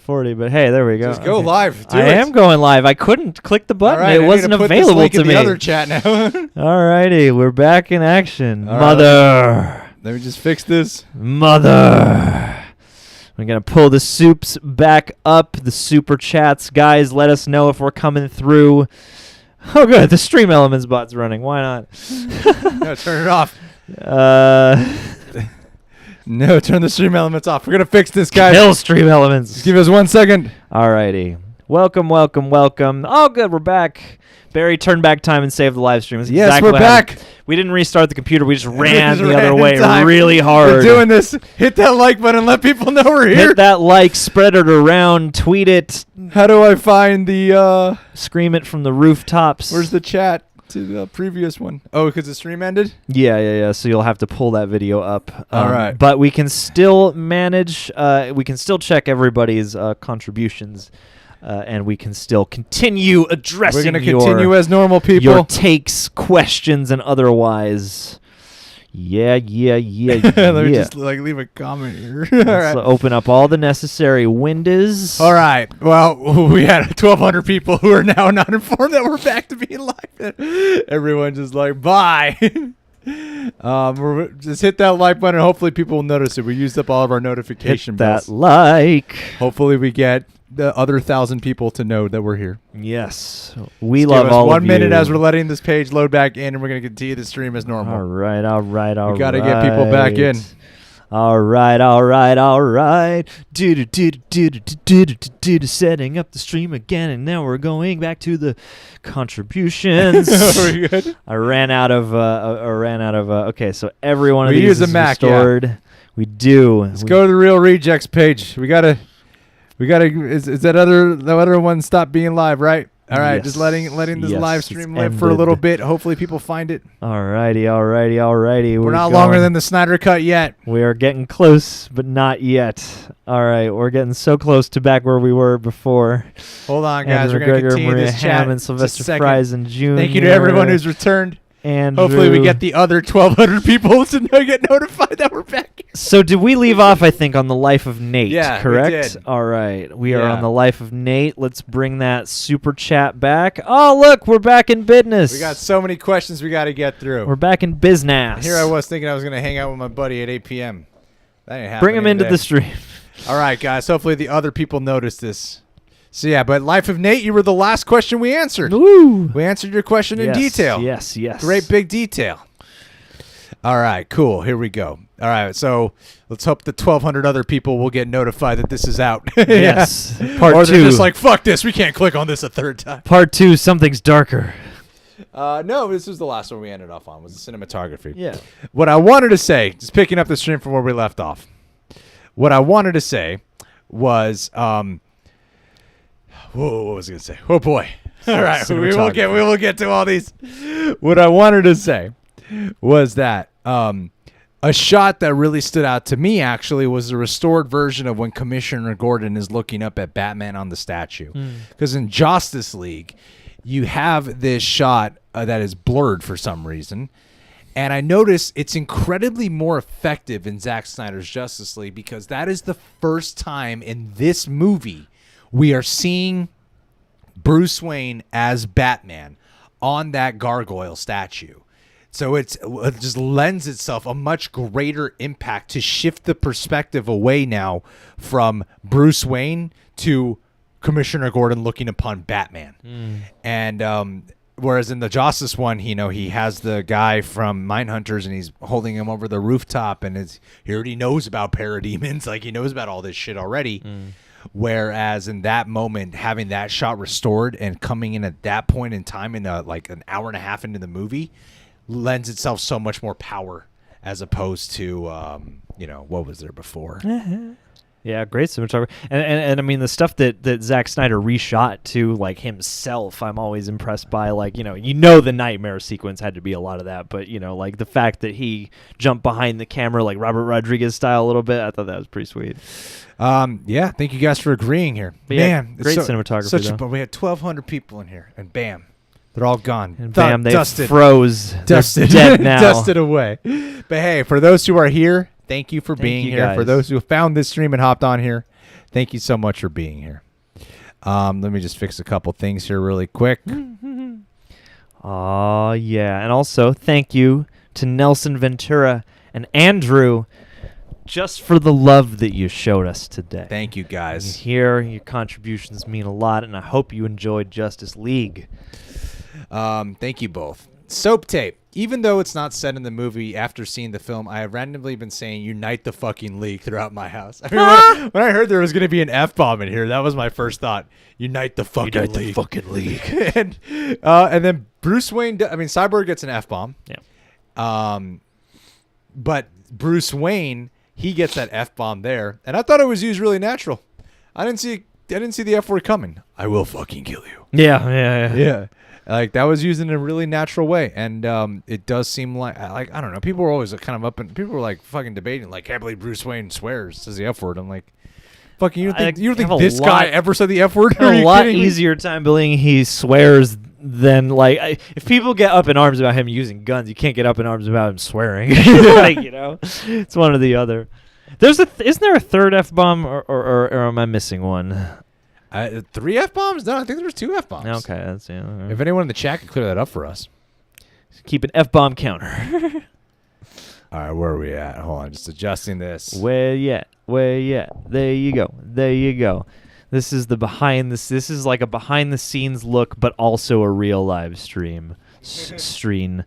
40, but hey, there we go. Just go live. I am going live. I couldn't click the button. Right, it wasn't available to in me. The other chat now. Alrighty, we're back in action. All Mother. Let me just fix this. Mother. We're going to pull the soups back up, the super chats. Guys, let us know if we're coming through. Oh, good. The Stream Elements bot's running. Why not? No, turn it off. No, turn the Stream Elements off. We're going to fix this, guys. Kill Stream Elements. Just give us 1 second. Alrighty. Welcome. Oh, good. We're back. Barry, turn back time and save the live stream. That's Yes, exactly we're back. happened. We didn't restart the computer. We just ran the other in way time. really hard. We're doing this. Hit that like button. Let people know we're here. Hit that like. Spread it around. Tweet it. How do I find the... Scream it from the rooftops. Where's the chat to the previous one? Oh, because the stream ended? Yeah. So you'll have to pull that video up. All right. But we can still manage. We can still check everybody's contributions. And we can still continue addressing We're going to continue as normal people. Your takes, questions, and otherwise. Yeah. Let me just leave a comment here. All right. So open up all the necessary windows. All right. Well, we had 1,200 people who are now not informed that we're back to being live. Everyone just like, bye. Just hit that like button. Hopefully people will notice it. We used up all of our notification bells. That like. Hopefully we get the other 1,000 people to know that we're here. Yes. We love all of you. 1 minute as we're letting this page load back in, and we're going to continue the stream as normal. All right. We got to get people back in. All right. Setting up the stream again, and now we're going back to the contributions. Are we good? I ran out of. Okay, so every one of We these use a is Mac, restored. yeah. We do. Let's go to the Real Rejects page. We gotta. Is that the other one stop being live, right? All right, yes. just letting this Yes, live stream live for a little bit. Hopefully people find it. Alrighty. We're not longer than the Snyder Cut yet. We are getting close, but not yet. All right, we're getting so close to back where we were before. Hold on, guys. Andrew We're going to McGregor, continue Maria this chat. Hammond, Sylvester Fries, and June. Thank you to everyone who's returned. Andrew. Hopefully we get the other 1,200 people to get notified that we're back. So did we leave off, I think, on the life of Nate, yeah, correct? We did. All right. We are on the life of Nate. Let's bring that super chat back. Oh, look, we're back in business. We got so many questions we got to get through. We're back in business. Here I was thinking I was going to hang out with my buddy at 8 p.m. That ain't happening. Bring him into today. the stream. All right, guys. Hopefully the other people notice this. So, yeah, but Life of Nate, you were the last question we answered. Woo! We answered your question in detail. Yes. Great big detail. All right, cool. Here we go. All right, so let's hope the 1,200 other people will get notified that this is out. Yes. Part Part 2. Or they're two. just like, fuck this. We can't click on this a third time. Part 2, something's darker. No, this was the last one we ended off on, was the cinematography. Yeah. What I wanted to say, just picking up the stream from where we left off, what I wanted to say was, what was I going to say? Oh, boy. All right, we will get to all these. What I wanted to say was that a shot that really stood out to me, actually, was the restored version of when Commissioner Gordon is looking up at Batman on the statue. Because in Justice League, you have this shot that is blurred for some reason. And I noticed it's incredibly more effective in Zack Snyder's Justice League because that is the first time in this movie we are seeing Bruce Wayne as Batman on that gargoyle statue. So it just lends itself a much greater impact to shift the perspective away now from Bruce Wayne to Commissioner Gordon looking upon Batman. And whereas in the Justice one, he has the guy from Mindhunters and he's holding him over the rooftop and he already knows about parademons. Like he knows about all this shit already. Whereas in that moment, having that shot restored and coming in at that point in time in like an hour and a half into the movie lends itself so much more power as opposed to, what was there before? Yeah, great cinematography. And I mean, the stuff that Zack Snyder reshot to, like, himself, I'm always impressed by. Like, the nightmare sequence had to be a lot of that. But, like, the fact that he jumped behind the camera, like Robert Rodriguez style a little bit, I thought that was pretty sweet. Yeah, thank you guys for agreeing here. But Man, great cinematography, but we had 1,200 people in here, and bam, they're all gone. And bam, they dusted. froze. Dusted. They're dead now. Dusted away. But hey, for those who are here, thank you for being you here. guys. For those who found this stream and hopped on here, Thank you so much for being here. Let me just fix a couple things here really quick. Oh, yeah. And also, thank you to Nelson Ventura and Andrew just for the love that you showed us today. Thank you, guys. Here, your contributions mean a lot, and I hope you enjoyed Justice League. Thank you both. Soap Tape. Even though it's not said in the movie, after seeing the film, I have randomly been saying "Unite the fucking League" throughout my house. I mean, when I heard there was going to be an F-bomb in here, that was my first thought. Unite the fucking league. The fucking league. And then Bruce Wayne. Cyborg gets an F-bomb. Yeah. But Bruce Wayne, he gets that F-bomb there, and I thought it was used really natural. I didn't see the F word coming. I will fucking kill you. Yeah. Like, that was used in a really natural way, and it does seem like I don't know. People were always kind of up, and people were like fucking debating, like, can't believe Bruce Wayne swears, says the F word. I'm like, fucking, you don't think this guy ever said the F word? I have a lot easier time believing he swears than like if people get up in arms about him using guns, you can't get up in arms about him swearing. Like, it's one or the other. Isn't there a third F-bomb, or am I missing one? 3 F-bombs? No, I think there's 2 F-bombs. Okay, that's right. If anyone in the chat could clear that up for us. Keep an F-bomb counter. All right, where are we at? Hold on, just adjusting this. Where yet? There you go. This is this is like a behind the scenes look, but also a real live stream. Stream.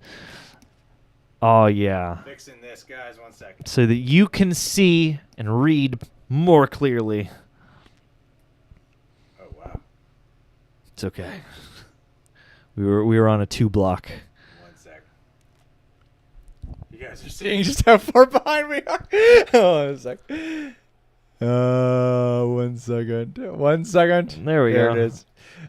Oh yeah. Fixing this, guys. 1 second. So that you can see and read more clearly. It's okay. We were on a 2 block. 1 sec. You guys are seeing just how far behind we are. Hold on a sec. 1 second. 1 second. There we go. It is.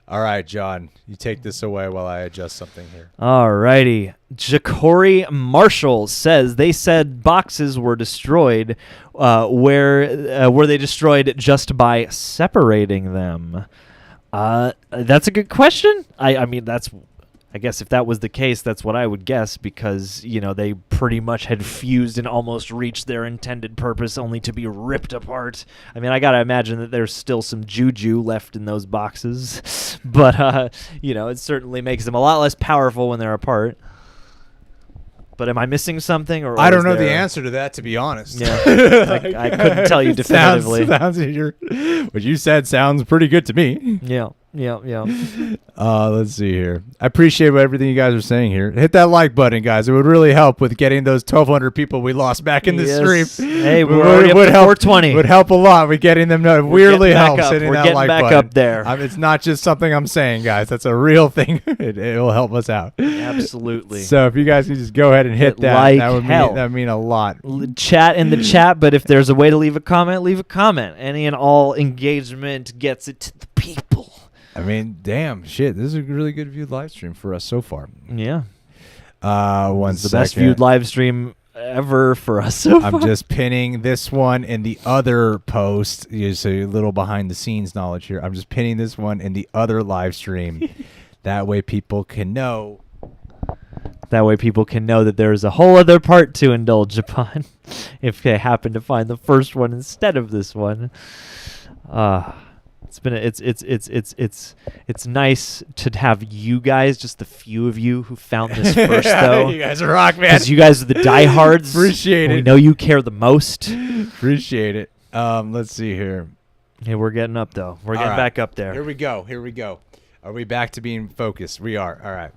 All right, John. You take this away while I adjust something here. Alrighty. Ja'Cory Marshall says they said boxes were destroyed. Were they destroyed just by separating them? That's a good question. I mean, I guess if that was the case, that's what I would guess, because, they pretty much had fused and almost reached their intended purpose only to be ripped apart. I mean, I got to imagine that there's still some juju left in those boxes, but, it certainly makes them a lot less powerful when they're apart. But am I missing something? Or I don't know the answer to that, to be honest. Yeah, I couldn't tell you definitively. What you said sounds pretty good to me. Yeah. Let's see here. I appreciate everything you guys are saying here. Hit that like button, guys. It would really help with getting those 1,200 people we lost back in the stream. Hey, we're already up to 420. Would help a lot with getting them. It weirdly helps hitting we're that getting like back button. up there. It's not just something I'm saying, guys. That's a real thing. It will help us out. Absolutely. So if you guys can just go ahead and hit that, like that would mean a lot. Chat in the chat, but if there's a way to leave a comment, leave a comment. Any and all engagement gets it to the people. I mean, damn, shit. This is a really good viewed live stream for us so far. Yeah. The best viewed live stream ever for us so far. I'm just pinning this one in the other post. Just a little behind the scenes knowledge here. I'm just pinning this one in the other live stream. That way people can know. That way people can know that there's a whole other part to indulge upon if they happen to find the first one instead of this one. It's nice to have you guys, just the few of you who found this first, though. You guys are rock, man. Because you guys are the diehards. Appreciate it. We know you care the most. Appreciate it. Let's see here. Hey, we're getting up, though. We're getting back up there. Here we go. Are we back to being focused? We are. All right.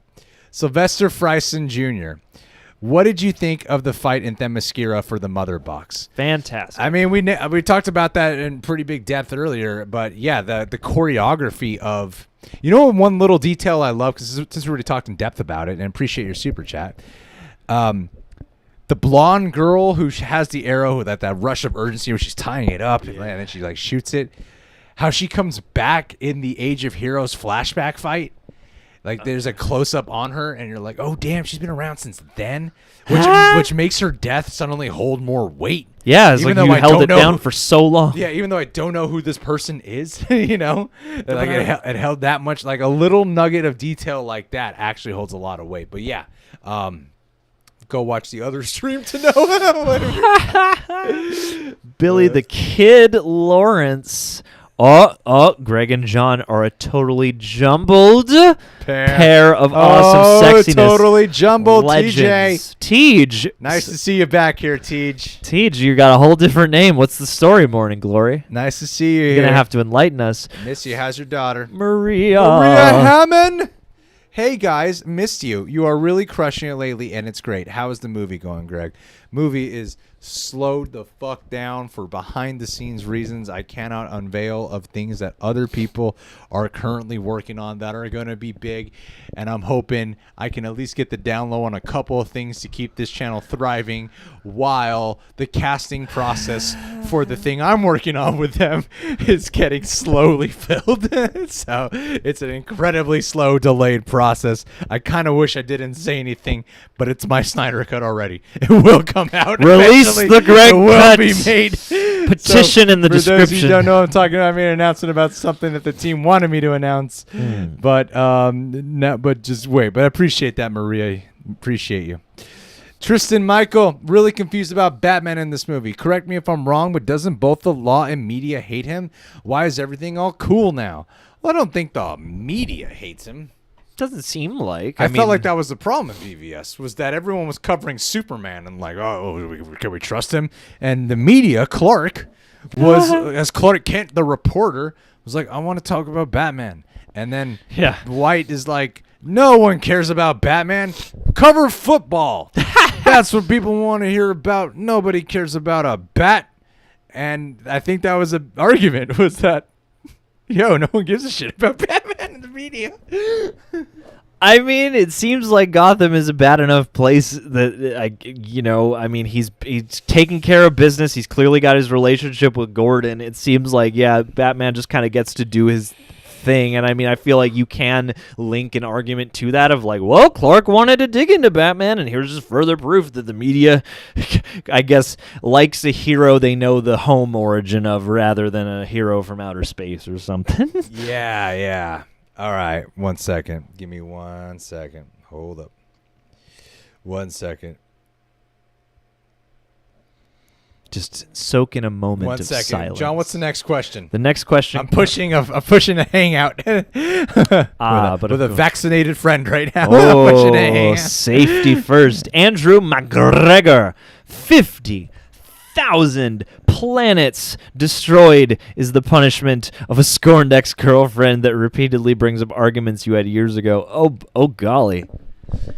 Sylvester Frison Jr., what did you think of the fight in Themyscira for the Mother Box? Fantastic. I mean, we talked about that in pretty big depth earlier, but yeah, the choreography of, one little detail I love, because since we already talked in depth about it, and appreciate your super chat, the blonde girl who has the arrow, that rush of urgency where she's tying it up, and then she like shoots it, how she comes back in the Age of Heroes flashback fight. Like, there's a close-up on her, and you're like, oh, damn, she's been around since then, which makes her death suddenly hold more weight. Yeah, it's like you held it down for so long. Yeah, even though I don't know who this person is, like it held that much. Like, a little nugget of detail like that actually holds a lot of weight. But, yeah, Go watch the other stream to know. Billy the Kid Lawrence. Greg and John are a totally jumbled pair of awesome sexiness. Totally jumbled, legends. TJ. Tej. Nice to see you back here, TJ. Tej, you got a whole different name. What's the story, Morning Glory? Nice to see you You're here. going to have to enlighten us. Miss you. How's your daughter? Maria Hammond. Hey, guys. Missed you. You are really crushing it lately, and it's great. How is the movie going, Greg? Movie is slowed the fuck down for behind-the-scenes reasons I cannot unveil, of things that other people are currently working on that are going to be big, and I'm hoping I can at least get the down low on a couple of things to keep this channel thriving while the casting process for the thing I'm working on with them is getting slowly filled. So it's an incredibly slow, delayed process. I kind of wish I didn't say anything, but it's my Snyder Cut already. It will come out. Release the Greg It will Cut. be made. Petition in the for those who description. don't know, I'm talking about, I made an announcement about something that the team wanted me to announce. But but just wait. But I appreciate that, Maria. Appreciate you. Tristan Michael, really confused about Batman in this movie. Correct me if I'm wrong, but doesn't both the law and media hate him? Why is everything all cool now? Well, I don't think the media hates him. Doesn't seem like. I felt like that was the problem in BVS, was that everyone was covering Superman and like, can we trust him? And the media, Clark, was, as Clark Kent, the reporter, was like, I want to talk about Batman. And then White is like, no one cares about Batman. Cover football. That's what people want to hear about. Nobody cares about a bat. And I think that was an argument, was that, no one gives a shit about Batman in the media. I mean, it seems like Gotham is a bad enough place that, he's taking care of business. He's clearly got his relationship with Gordon. It seems like, Batman just kind of gets to do his thing. And I mean, I feel like you can link an argument to that of like, well, Clark wanted to dig into Batman, and here's just further proof that the media, I guess, likes a hero they know the home origin of rather than a hero from outer space or something. Yeah. All right, 1 second. Give me 1 second. Hold up. 1 second. Just soak in a moment 1 of second. silence. John, what's the next question? The next question. I'm pushing a hangout with a vaccinated friend right now. I'm pushing a hangout. Safety first. Andrew McGregor, 50,000 planets destroyed is the punishment of a scorned ex-girlfriend that repeatedly brings up arguments you had years ago. Oh golly.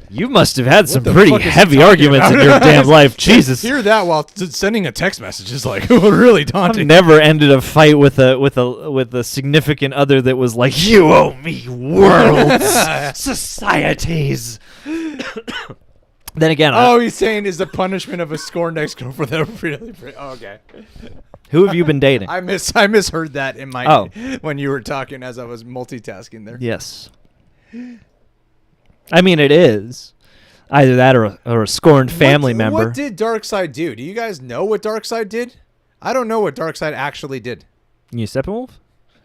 You must have had some pretty heavy arguments in your damn life. Jesus. Hear that while sending a text message is like really daunting. I've never ended a fight with a significant other that was like, you owe me worlds, societies. Then again, he's saying is the punishment of a scorned ex-girlfriend that really. Okay. Who have you been dating? I misheard that in my when you were talking as I was multitasking there. Yes. I mean, it is either that or a scorned family member. What did Darkseid do? Do you guys know what Darkseid did? I don't know what Darkseid actually did. You Steppenwolf?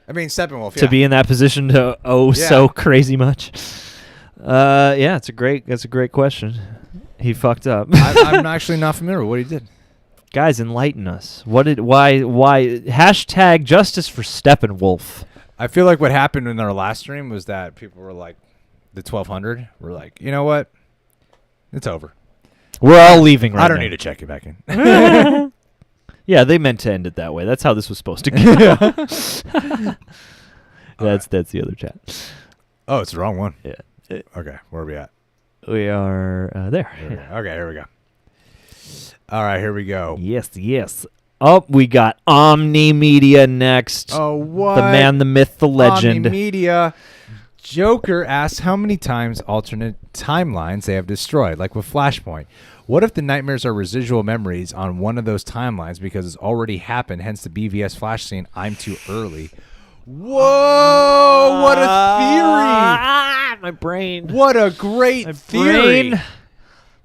I mean, Steppenwolf. To be in that position to so crazy much. That's a great question. He fucked up. I'm actually not familiar with what he did. Guys, enlighten us. Why hashtag justice for Steppenwolf. I feel like what happened in our last stream was that people were like, the 1200 were like, you know what? It's over. We're all leaving right now. I don't need to check it back in. Yeah, they meant to end it that way. That's how this was supposed to go. That's the other chat. Oh, it's the wrong one. Yeah. Okay, where are we at? We are there. Okay, here we go. All right, here we go. Yes. Oh, we got Omni Media next. Oh, what? The man, the myth, the legend. Omni Media. Joker asks how many times alternate timelines they have destroyed, like with Flashpoint. What if the nightmares are residual memories on one of those timelines because it's already happened, hence the BVS Flash scene, I'm too early? Whoa, what a theory. My brain. What a great theory.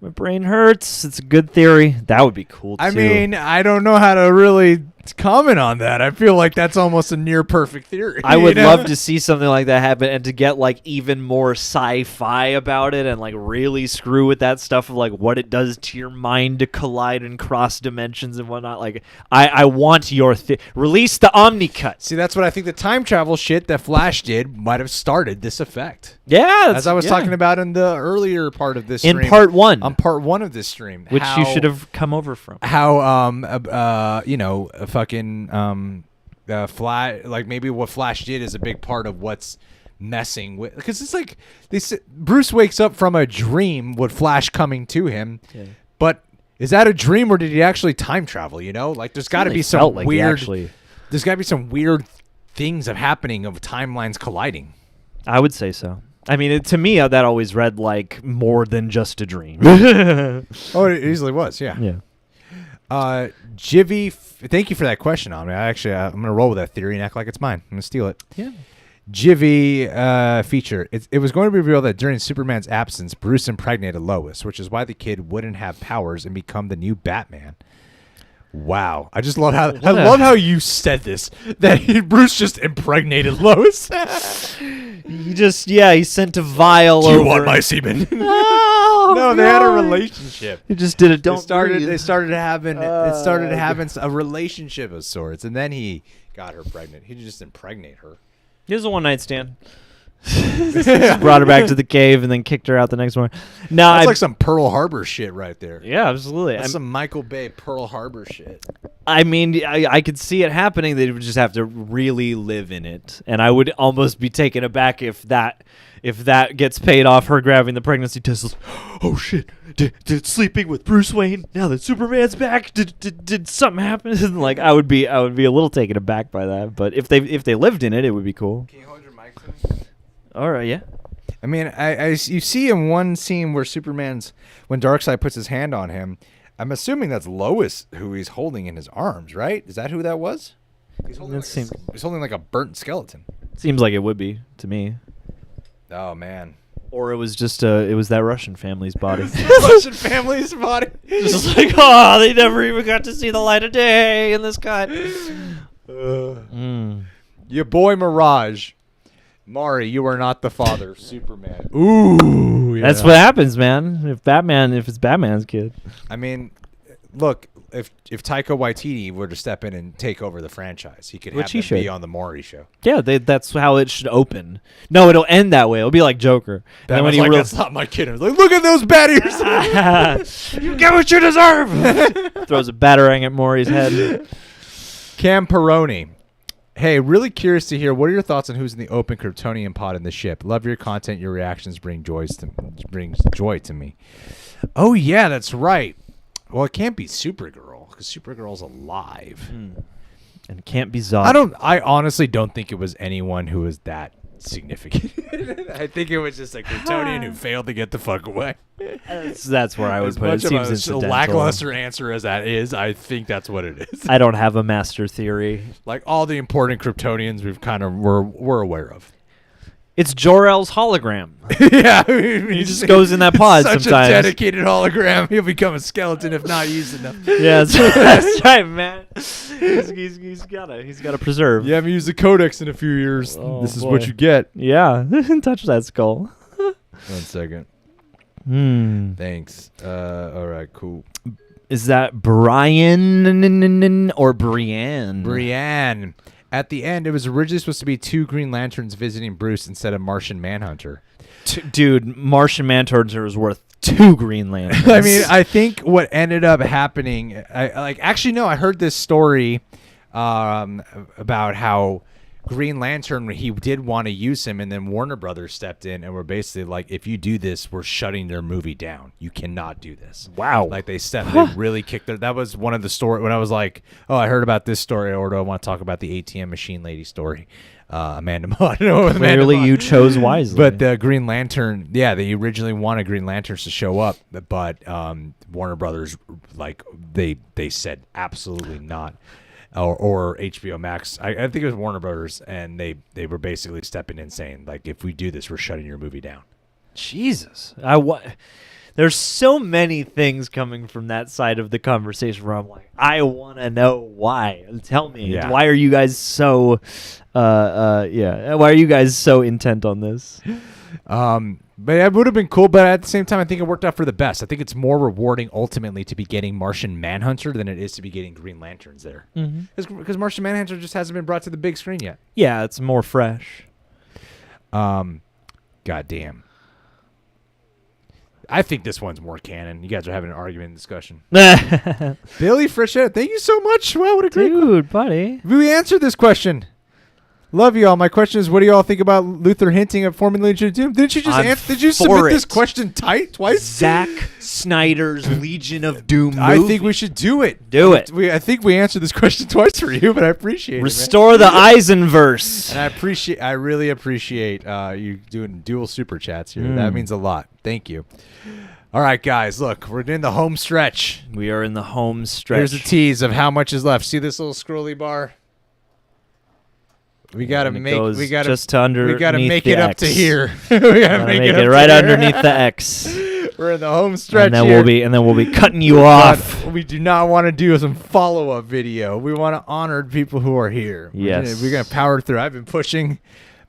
My brain hurts. It's a good theory. That would be cool, too. I mean, I don't know how to really comment on that. I feel like that's almost a near perfect theory. I would love to see something like that happen, and to get like even more sci-fi about it, and like really screw with that stuff of like what it does to your mind to collide and cross dimensions and whatnot. Like I want your release the Omni cut. See, that's what I think the time travel shit that Flash did might have started this effect. Yeah, as I was talking about in the earlier part of this stream. In part one. On part one of this stream. Which you should have come over from. How, you know, a fucking Flash, like maybe what Flash did is a big part of what's messing with, because it's like Bruce wakes up from a dream with Flash coming to him, but is that a dream or did he actually time travel? You know, like there's got to be some weird. There's got to be some weird things happening of timelines colliding. I would say so. I mean, to me, that always read like more than just a dream. Oh, it easily was, yeah. Yeah. Jivy, thank you for that question on me. I'm going to roll with that theory and act like it's mine. I'm going to steal it. Yeah. Jivy feature. It was going to be revealed that during Superman's absence, Bruce impregnated Lois, which is why the kid wouldn't have powers and become the new Batman. Wow, I just love how you said this. That Bruce just impregnated Lois. He sent a vial over. Do you want my semen? No, they had a relationship. He just did it. They started having a relationship of sorts, and then he got her pregnant. He didn't just impregnate her. It was a one-night stand. Just brought her back to the cave and then kicked her out the next morning. No, that's like some Pearl Harbor shit right there. Yeah, absolutely. That's some Michael Bay Pearl Harbor shit. I mean, I could see it happening. They would just have to really live in it, and I would almost be taken aback if that gets paid off. Her grabbing the pregnancy test. Oh shit! Did sleeping with Bruce Wayne now that Superman's back? Did something happen? Like I would be a little taken aback by that. But if they lived in it, it would be cool. Can you hold your mic to me? All right, yeah. I mean, you see in one scene where when Darkseid puts his hand on him, I'm assuming that's Lois who he's holding in his arms, right? Is that who that was? He's holding like a burnt skeleton. Seems like it would be to me. Oh man. Or it was just it was that Russian family's body. Russian family's body. Just like, oh, they never even got to see the light of day in this cut. Your boy Mirage. Mari, you are not the father of Superman. Ooh, yeah. That's what happens, man. If it's Batman's kid. I mean, look, if Taika Waititi were to step in and take over the franchise, he could have him be on the Maury show. Yeah, that's how it should open. No, it'll end that way. It'll be like Joker. And then when he that's not my kid. I was like, look at those bat ears. You get what you deserve. Throws a batarang at Maury's head. Cam Peroni. Hey, really curious to hear what are your thoughts on who's in the open Kryptonian pod in the ship. Love your content. Your reactions brings joy to me. Oh yeah, that's right. Well, it can't be Supergirl because Supergirl's alive, and it can't be Zod. I honestly don't think it was anyone who was that significant. I think it was just a Kryptonian who failed to get the fuck away. That's where I would put it. It seems incidental. A lackluster answer as that is, I think that's what it is. I don't have a master theory. Like all the important Kryptonians we've kind of we're aware of. It's Jor-El's hologram. Yeah, he just goes in that pod such sometimes. A dedicated hologram. He'll become a skeleton if not used enough. Yeah, that's right, man. He's gotta preserve. You haven't used the Codex in a few years. This is what you get. Yeah, touch that skull. 1 second. Thanks. All right, cool. Is that Brian or Brienne? Brienne. At the end, it was originally supposed to be 2 Green Lanterns visiting Bruce instead of Martian Manhunter. Dude, Martian Manhunter is worth 2 Green Lanterns. I mean, I think what ended up happening, I heard this story about how Green Lantern, he did want to use him, and then Warner Brothers stepped in and were basically like, if you do this, we're shutting their movie down. You cannot do this. Wow. Like they really kicked their, that was one of the story when I was like, oh, I heard about this story, or do I want to talk about the ATM machine lady story? Amanda Mott. Clearly you chose wisely. But the Green Lantern, yeah, they originally wanted Green Lanterns to show up, but Warner Brothers, like they said absolutely not. Or HBO Max. I think it was Warner Brothers, and they were basically stepping in saying, like, if we do this, we're shutting your movie down. Jesus. There's so many things coming from that side of the conversation where I'm like, I want to know why. Tell me, why are you guys so, why are you guys so intent on this? But it would have been cool, but at the same time, I think it worked out for the best. I think it's more rewarding ultimately to be getting Martian Manhunter than it is to be getting Green Lanterns there. Because Martian Manhunter just hasn't been brought to the big screen yet. Yeah, it's more fresh. Goddamn. I think this one's more canon. You guys are having an argument and discussion. Billy Frischette, thank you so much. Wow, what a great dude, buddy. We answered this question. Love you all. My question is, what do you all think about Luther hinting at forming Legion of Doom? Didn't you just answer? Did you submit this question twice? Zack Snyder's Legion of Doom movie. I think we should do it. Do it. I think we answered this question twice for you, but I appreciate Restore it. the Eisenverse. And I really appreciate you doing dual super chats here. That means a lot. Thank you. All right, guys, look, we're in the home stretch. We are in the home stretch. Here's a tease of how much is left. See this little scrolly bar? We gotta make it up to here. We gotta make it right underneath the X. We're in the home stretch, and then here. we'll be cutting you off. We do not want to do some follow-up video. We want to honor people who are here. Yes, we're gonna power through. I've been pushing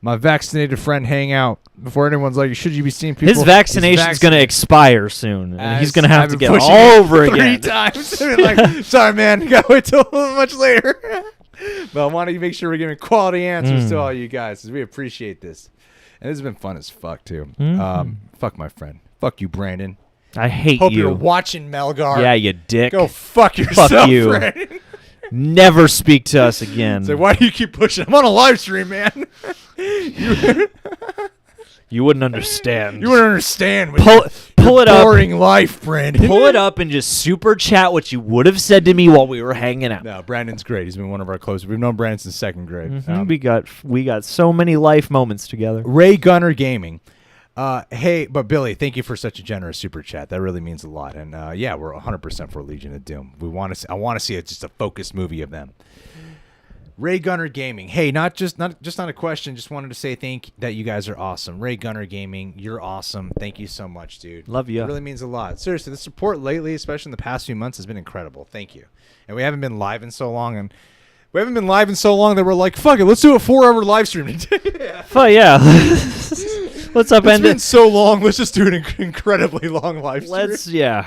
my vaccinated friend hangout before anyone's like, should you be seeing people? His vaccination's gonna expire soon, and he's gonna have to get all over again 3 times. Like, sorry, man, you gotta wait till much later. But I want to make sure we're giving quality answers to all you guys, because we appreciate this. And this has been fun as fuck, too. Fuck my friend. Fuck you, Brandon. I hate Hope you. you're watching, Melgar. Yeah, you dick. Go fuck yourself, fuck you. Brandon. Never speak to us again. So why do you keep pushing? I'm on a live stream, man. You wouldn't understand. You wouldn't understand. Pull it up. Boring life, Brandon. Pull it up and just super chat what you would have said to me while we were hanging out. No, Brandon's great. He's been one of our closest. We've known Brandon since 2nd grade. We got so many life moments together. Ray Gunner Gaming. Hey, but Billy, thank you for such a generous super chat. That really means a lot. And yeah, we're 100% for Legion of Doom. I want to see just a focused movie of them. Ray Gunner Gaming. Hey, not a question. Just wanted to say that you guys are awesome. Ray Gunner Gaming, you're awesome. Thank you so much, dude. Love you. It really means a lot. Seriously, the support lately, especially in the past few months, has been incredible. Thank you. And we haven't been live in so long, that we're like, fuck it, let's do a 4-hour live stream today. Yeah. What's up, It's been so long. Let's just do an incredibly long live stream.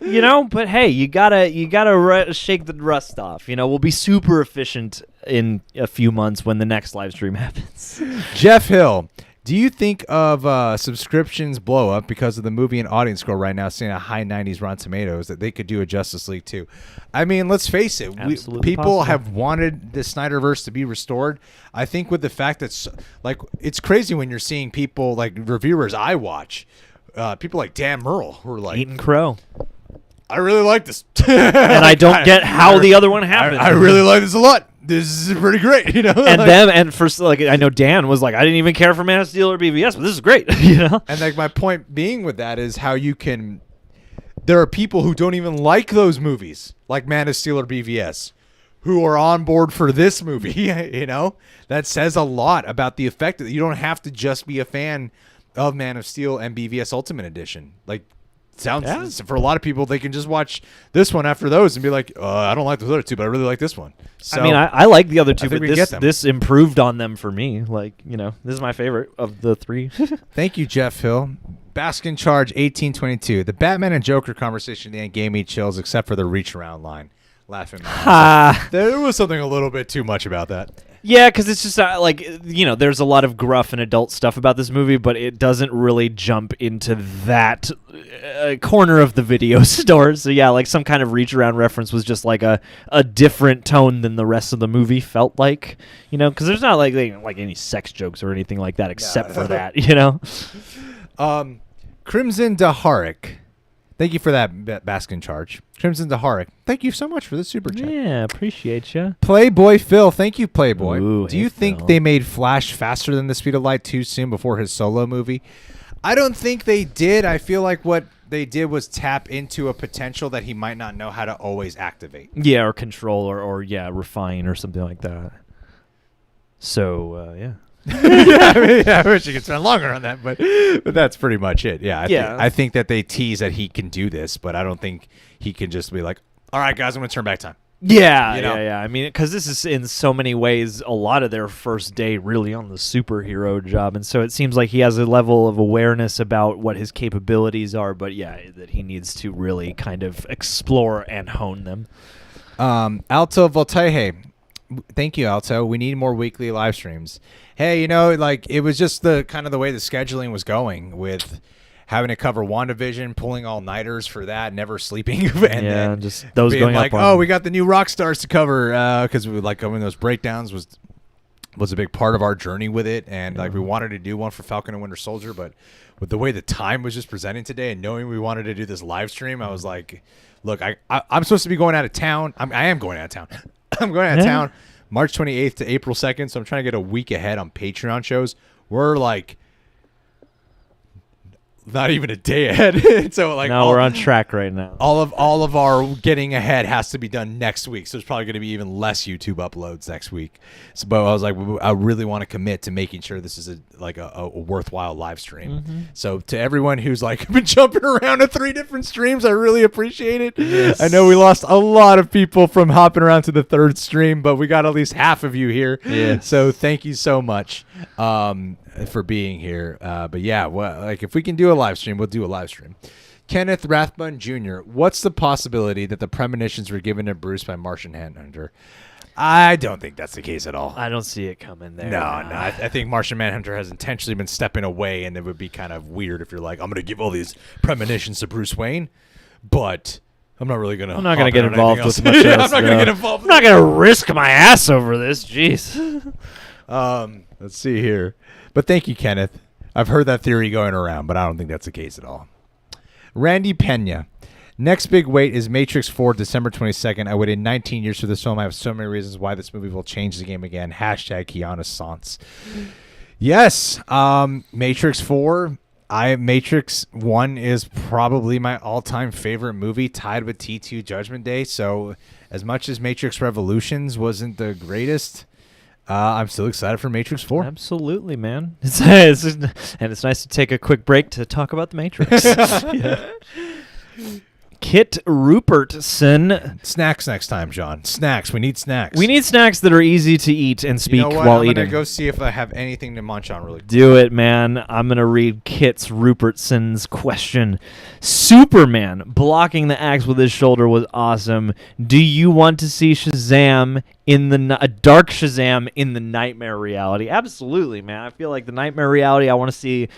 You know, but hey, you gotta shake the rust off. You know, we'll be super efficient in a few months when the next live stream happens. Jeff Hill, do you think of subscriptions blow up because of the movie and audience score right now, seeing a high 90s Rotten Tomatoes, that they could do a Justice League 2? I mean, let's face it. People have wanted the SnyderVerse to be restored. I think with the fact that, it's crazy when you're seeing people, like reviewers I watch, people like Dan Merle, who are like... Eating crow. I really like this. And I don't get how the other one happened. I really like this a lot. This is pretty great, you know. And I know Dan was like, I didn't even care for Man of Steel or BVS, but this is great, you know. And like my point being with that is how you can. There are people who don't even like those movies, like Man of Steel or BVS, who are on board for this movie. You know, that says a lot about the effect that you don't have to just be a fan of Man of Steel and BVS Ultimate Edition. For a lot of people, they can just watch this one after those and be like, I don't like those other two, but I really like this one. So, I mean, I like the other two, but this this improved on them for me. Like, you know, this is my favorite of the 3. Thank you, Jeff Hill. Baskin Charge 1822. The Batman and Joker conversation at the end gave me chills, except for the reach around line. Laughing. There was something a little bit too much about that. Yeah, because it's just there's a lot of gruff and adult stuff about this movie, but it doesn't really jump into that corner of the video store. So yeah, like some kind of reach around reference was just like a different tone than the rest of the movie felt like, you know, because there's not like any sex jokes or anything like that except for that, you know. Crimson Daharic. Thank you for that Baskin charge. Crimson Daharic, thank you so much for the super chat. Yeah, appreciate you. Playboy Phil, thank you, Playboy. Ooh, Do you think they made Flash faster than the speed of light too soon before his solo movie? I don't think they did. I feel like what they did was tap into a potential that he might not know how to always activate. Yeah, or control or refine or something like that. So, yeah. I wish you could spend longer on that, but that's pretty much it. Yeah, I think that they tease that he can do this, but I don't think he can just be like, all right, guys, I'm going to turn back time. Yeah, yeah. I mean, because this is in so many ways a lot of their first day really on the superhero job, and so it seems like he has a level of awareness about what his capabilities are, but yeah, that he needs to really kind of explore and hone them. Alto Voltaje. Thank you, Alto. We need more weekly live streams. Hey, like it was just the kind of the way the scheduling was going with having to cover WandaVision, pulling all-nighters for that, never sleeping, and then just those being going like, up on we got the new rock stars to cover because we like covering those breakdowns was a big part of our journey with it, and like we wanted to do one for Falcon and Winter Soldier, but with the way the time was just presenting today, and knowing we wanted to do this live stream, I was like, look, I'm supposed to be going out of town. I am going out of town. I'm going out of town March 28th to April 2nd, so I'm trying to get a week ahead on Patreon shows. We're like not even a day ahead. So like we're on track right now. All of our getting ahead has to be done next week. So there's probably going to be even less YouTube uploads next week. So, but I was like, I really want to commit to making sure this is a worthwhile live stream. Mm-hmm. So to everyone who's like been jumping around to 3 different streams, I really appreciate it. Yes. I know we lost a lot of people from hopping around to the 3rd stream, but we got at least half of you here. Yes. So thank you so much. For being here. But yeah, like if we can do a live stream, we'll do a live stream. Kenneth Rathbun Jr., what's the possibility that the premonitions were given to Bruce by Martian Manhunter? I don't think that's the case at all. I don't see it coming there. No. I think Martian Manhunter has intentionally been stepping away, and it would be kind of weird if you're like, I'm going to give all these premonitions to Bruce Wayne, but I'm not really going to. I'm not going to get involved with much else. I'm not going to get involved. I'm not going to risk my ass over this. Jeez. Let's see here. But thank you, Kenneth. I've heard that theory going around, but I don't think that's the case at all. Randy Pena. Next big wait is Matrix 4, December 22nd. I waited 19 years for this film. I have so many reasons why this movie will change the game again. Hashtag Keanu Sans. Yes, Matrix 4. Matrix 1 is probably my all-time favorite movie, tied with T2 Judgment Day. So as much as Matrix Revolutions wasn't the greatest, I'm still excited for Matrix 4. Absolutely, man. And it's nice to take a quick break to talk about the Matrix. Kit Rupertson. Snacks next time, John. Snacks. We need snacks. We need snacks that are easy to eat and speak while eating. I'm going to go see if I have anything to munch on really quick. Do it, man. I'm going to read Kit Rupertson's question. Superman blocking the axe with his shoulder was awesome. Do you want to see Shazam a dark Shazam in the nightmare reality? Absolutely, man. I feel like the nightmare reality, I want to see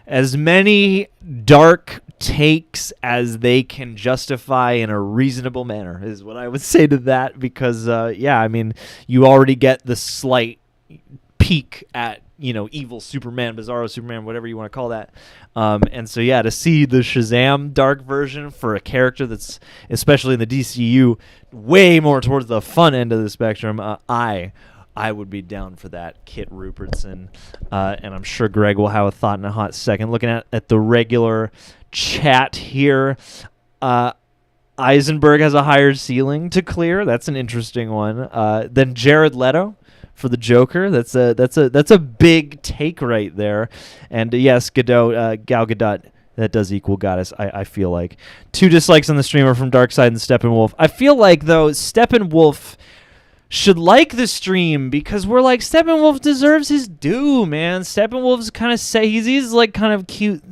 as many dark takes as they can justify in a reasonable manner is what I would say to that, because I mean, you already get the slight peek at evil Superman, Bizarro Superman, whatever you want to call that, and so to see the Shazam dark version for a character that's, especially in the DCEU, way more towards the fun end of the spectrum, I would be down for that, Kit Rupertson. And I'm sure Greg will have a thought in a hot second. Looking at the regular chat here, Eisenberg has a higher ceiling to clear. That's an interesting one. Then Jared Leto for the Joker. That's a big take right there. And yes, Gal Gadot. That does equal Goddess, I feel like. 2 dislikes on the streamer from Darkseid and Steppenwolf. I feel like, though, Steppenwolf should like the stream, because we're like, Steppenwolf deserves his due, man. Steppenwolf's kind of he's like kind of cute.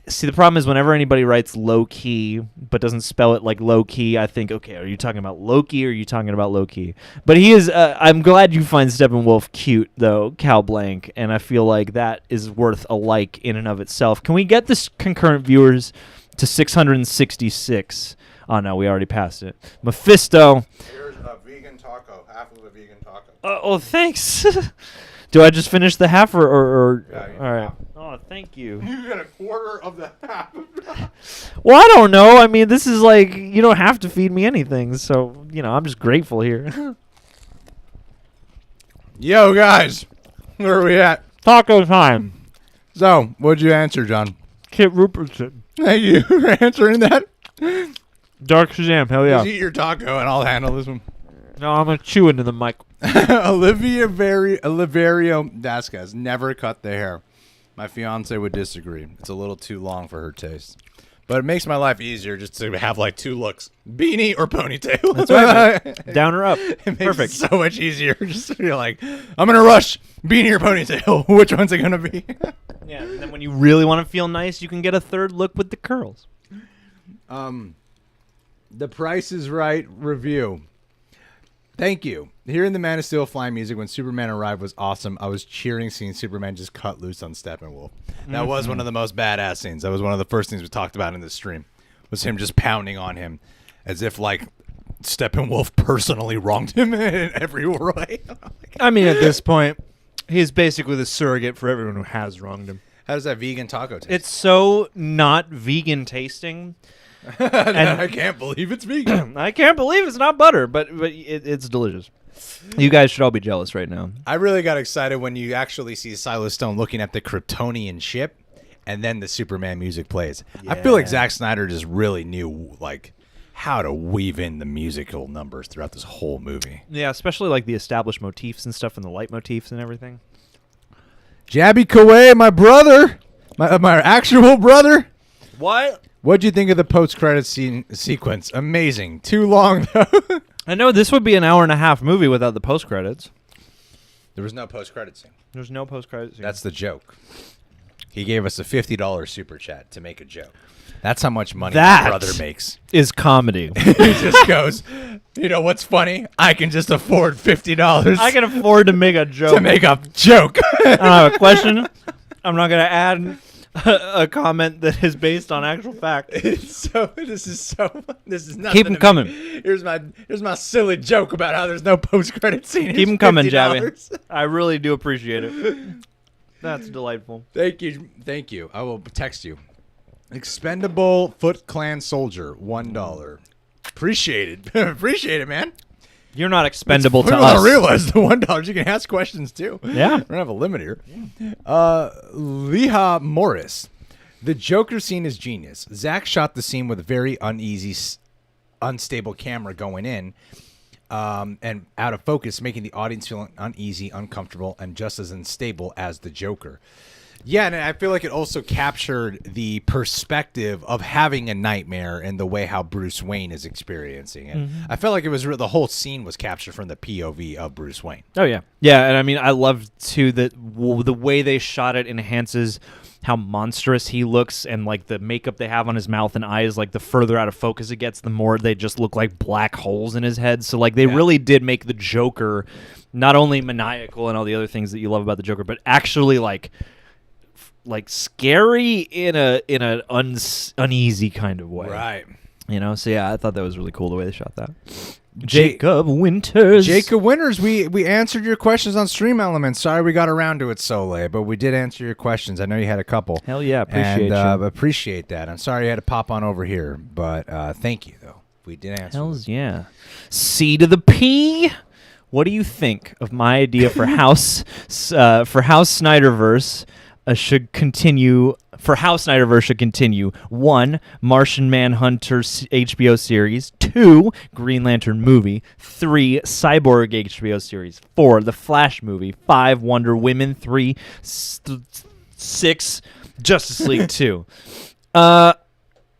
See, the problem is whenever anybody writes low key but doesn't spell it like low key, I think, okay, are you talking about Loki or are you talking about low key? But he is. I'm glad you find Steppenwolf cute, though, Cal Blank, and I feel like that is worth a like in and of itself. Can we get this concurrent viewers to 666? Oh, no, we already passed it. Mephisto. Here's a vegan taco, half of a vegan taco. Oh, thanks. Do I just finish the half or Yeah, all right. Half. Oh, thank you. You get a quarter of the half. Well, I don't know. I mean, this is like, you don't have to feed me anything, so, I'm just grateful here. Yo, guys. Where are we at? Taco time. So, what'd you answer, John? Kit Rupertson. Thank you for answering that. Dark Shazam, hell yeah. Just eat your taco and I'll handle this one. No, I'm going to chew into the mic. Oliverio Dasquez never cut the hair. My fiance would disagree. It's a little too long for her taste. But it makes my life easier just to have like two looks: beanie or ponytail. That's right. Down or up. It makes Perfect. it so much easier just to be like, I'm gonna rush beanie or ponytail. Which one's it gonna be? Yeah. And then when you really want to feel nice, you can get a third look with the curls. The Price is Right review. Thank you. Hearing the Man of Steel flying music when Superman arrived was awesome. I was cheering seeing Superman just cut loose on Steppenwolf. That was one of the most badass scenes. That was one of the first things we talked about in this stream. Was him just pounding on him as if like Steppenwolf personally wronged him in every way. I mean, at this point, he's basically the surrogate for everyone who has wronged him. How does that vegan taco taste? It's so not vegan tasting. And I can't believe it's vegan. I can't believe it's not butter, but it's delicious. You guys should all be jealous right now. I really got excited when you actually see Silas Stone looking at the Kryptonian ship, and then the Superman music plays. I feel like Zack Snyder just really knew like how to weave in the musical numbers throughout this whole movie. Yeah, especially like the established motifs and stuff, and the light motifs and everything. Jabby Kaway, my brother, my actual brother. What? What'd you think of the post-credit scene sequence? Amazing. Too long, though. I know this would be an hour and a half movie without the post credits. There was no post-credit scene. There's no post credits. That's the joke. He gave us a $50 super chat to make a joke. That's how much money my brother makes. Is comedy. He just goes, you know what's funny? I can just afford $50. I can afford to make a joke. To make a joke. I don't have a question. I'm not going to add a comment that is based on actual fact. This is nothing. Keep them coming. Here's my silly joke about how there's no post-credit scene. Keep them coming, Jabby. I really do appreciate it. That's delightful. Thank you. I will text you. Expendable Foot Clan Soldier, $1. Appreciate it. Appreciate it, man. You're not expendable to us. us. I realize the $1 you can ask questions too. Yeah. We don't have a limit here. Leha Morris. The Joker scene is genius. Zack shot the scene with a very unstable camera going in and out of focus, making the audience feel uneasy, uncomfortable, and just as unstable as the Joker. Yeah, and I feel like it also captured the perspective of having a nightmare and the way how Bruce Wayne is experiencing it. I felt like it was the whole scene was captured from the POV of Bruce Wayne. Oh, yeah. Yeah, and I mean, I love, too, that the way they shot it enhances how monstrous he looks, and, like, the makeup they have on his mouth and eyes, like, the further out of focus it gets, the more they just look like black holes in his head. So, like, they really did make the Joker not only maniacal and all the other things that you love about the Joker, but actually, like scary in an uneasy kind of way. Right. You know, so yeah, I thought that was really cool the way they shot that. Jacob Winters. We answered your questions on Stream Elements. Sorry we got around to it so late, but we did answer your questions. I know you had a couple. Hell yeah, appreciate you. Appreciate that. I'm sorry you had to pop on over here, but thank you though. We did answer. Hells yeah. C to the P. What do you think of my idea for how SnyderVerse should continue? For how SnyderVerse should continue: 1, Martian Manhunter HBO series; 2, Green Lantern movie; 3, Cyborg HBO series; 4, The Flash movie; 5, Wonder Woman; 6, Justice League 2.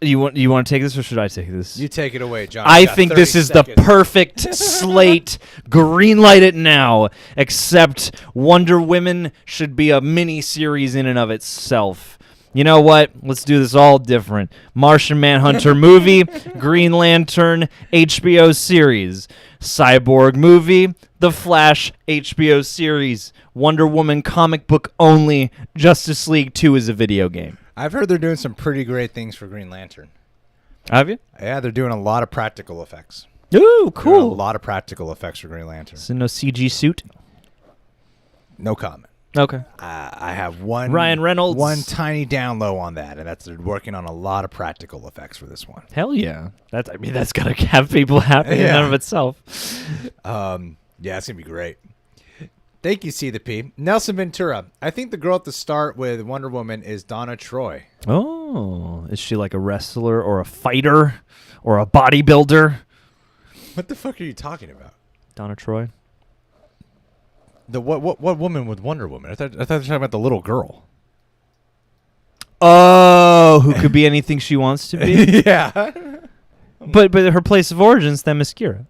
You want to take this, or should I take this? You take it away, John. I think this is the perfect slate. Greenlight it now. Except Wonder Woman should be a mini series in and of itself. You know what? Let's do this all different. Martian Manhunter movie, Green Lantern HBO series, Cyborg movie, The Flash HBO series, Wonder Woman comic book only, Justice League 2 is a video game. I've heard they're doing some pretty great things for Green Lantern. Have you? Yeah, they're doing a lot of practical effects. Ooh, cool. A lot of practical effects for Green Lantern. So no CG suit? No comment. Okay. I have one Ryan Reynolds. one tiny down low on that, and that's they're working on a lot of practical effects for this one. Hell yeah. That's gotta have people happy in and of itself. Yeah, it's gonna be great. Thank you, C the P. Nelson Ventura. I think the girl at the start with Wonder Woman is Donna Troy. Oh, is she like a wrestler or a fighter or a bodybuilder? What the fuck are you talking about? Donna Troy. What woman with Wonder Woman? I thought they were talking about the little girl. Oh, who could be anything she wants to be? Yeah. But her place of origin is Themyscira.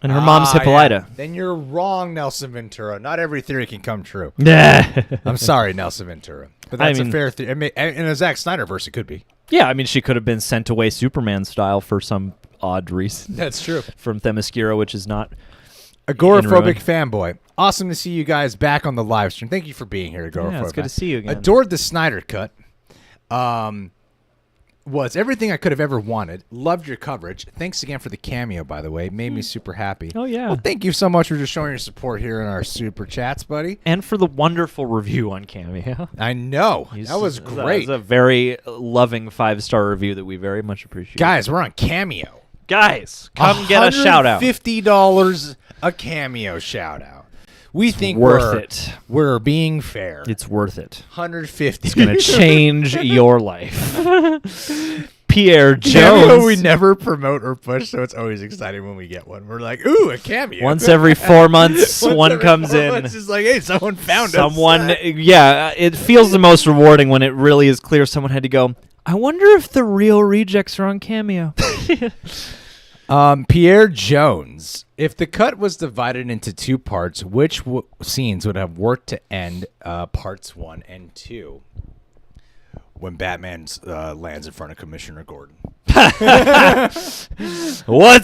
And her mom's Hippolyta. Yeah. Then you're wrong, Nelson Ventura. Not every theory can come true. Yeah. I'm sorry, Nelson Ventura. But that's a fair theory. I mean, in a ZACK SNYDER'S, it could be. Yeah, I mean, she could have been sent away Superman style for some odd reason. That's true. From Themyscira, which is not Agoraphobic fanboy. Awesome to see you guys back on the live stream. Thank you for being here, Agoraphobic. Yeah, it's good to see you again. Adored the Snyder Cut. Was everything I could have ever wanted. Loved your coverage. Thanks again for the cameo, by the way. Made me super happy. Oh, yeah. Well, thank you so much for just showing your support here in our super chats, buddy. And for the wonderful review on Cameo. I know. That was great. That was a very loving 5-star review that we very much appreciate. Guys, we're on Cameo. Guys, come get a shout out. $50 a Cameo shout out. We think we're being fair. It's worth it. $150. It's going to change your life. Pierre Jones. Cameo we never promote or push, so it's always exciting when we get one. We're like, ooh, a cameo. Once every 4 months, one comes in. It's just like, hey, someone found us. Yeah, it feels the most rewarding when it really is clear someone had to go, I wonder if the real rejects are on Cameo. Pierre Jones. If the cut was divided into 2 parts, which scenes would have worked to end parts 1 and 2? When Batman lands in front of Commissioner Gordon. What's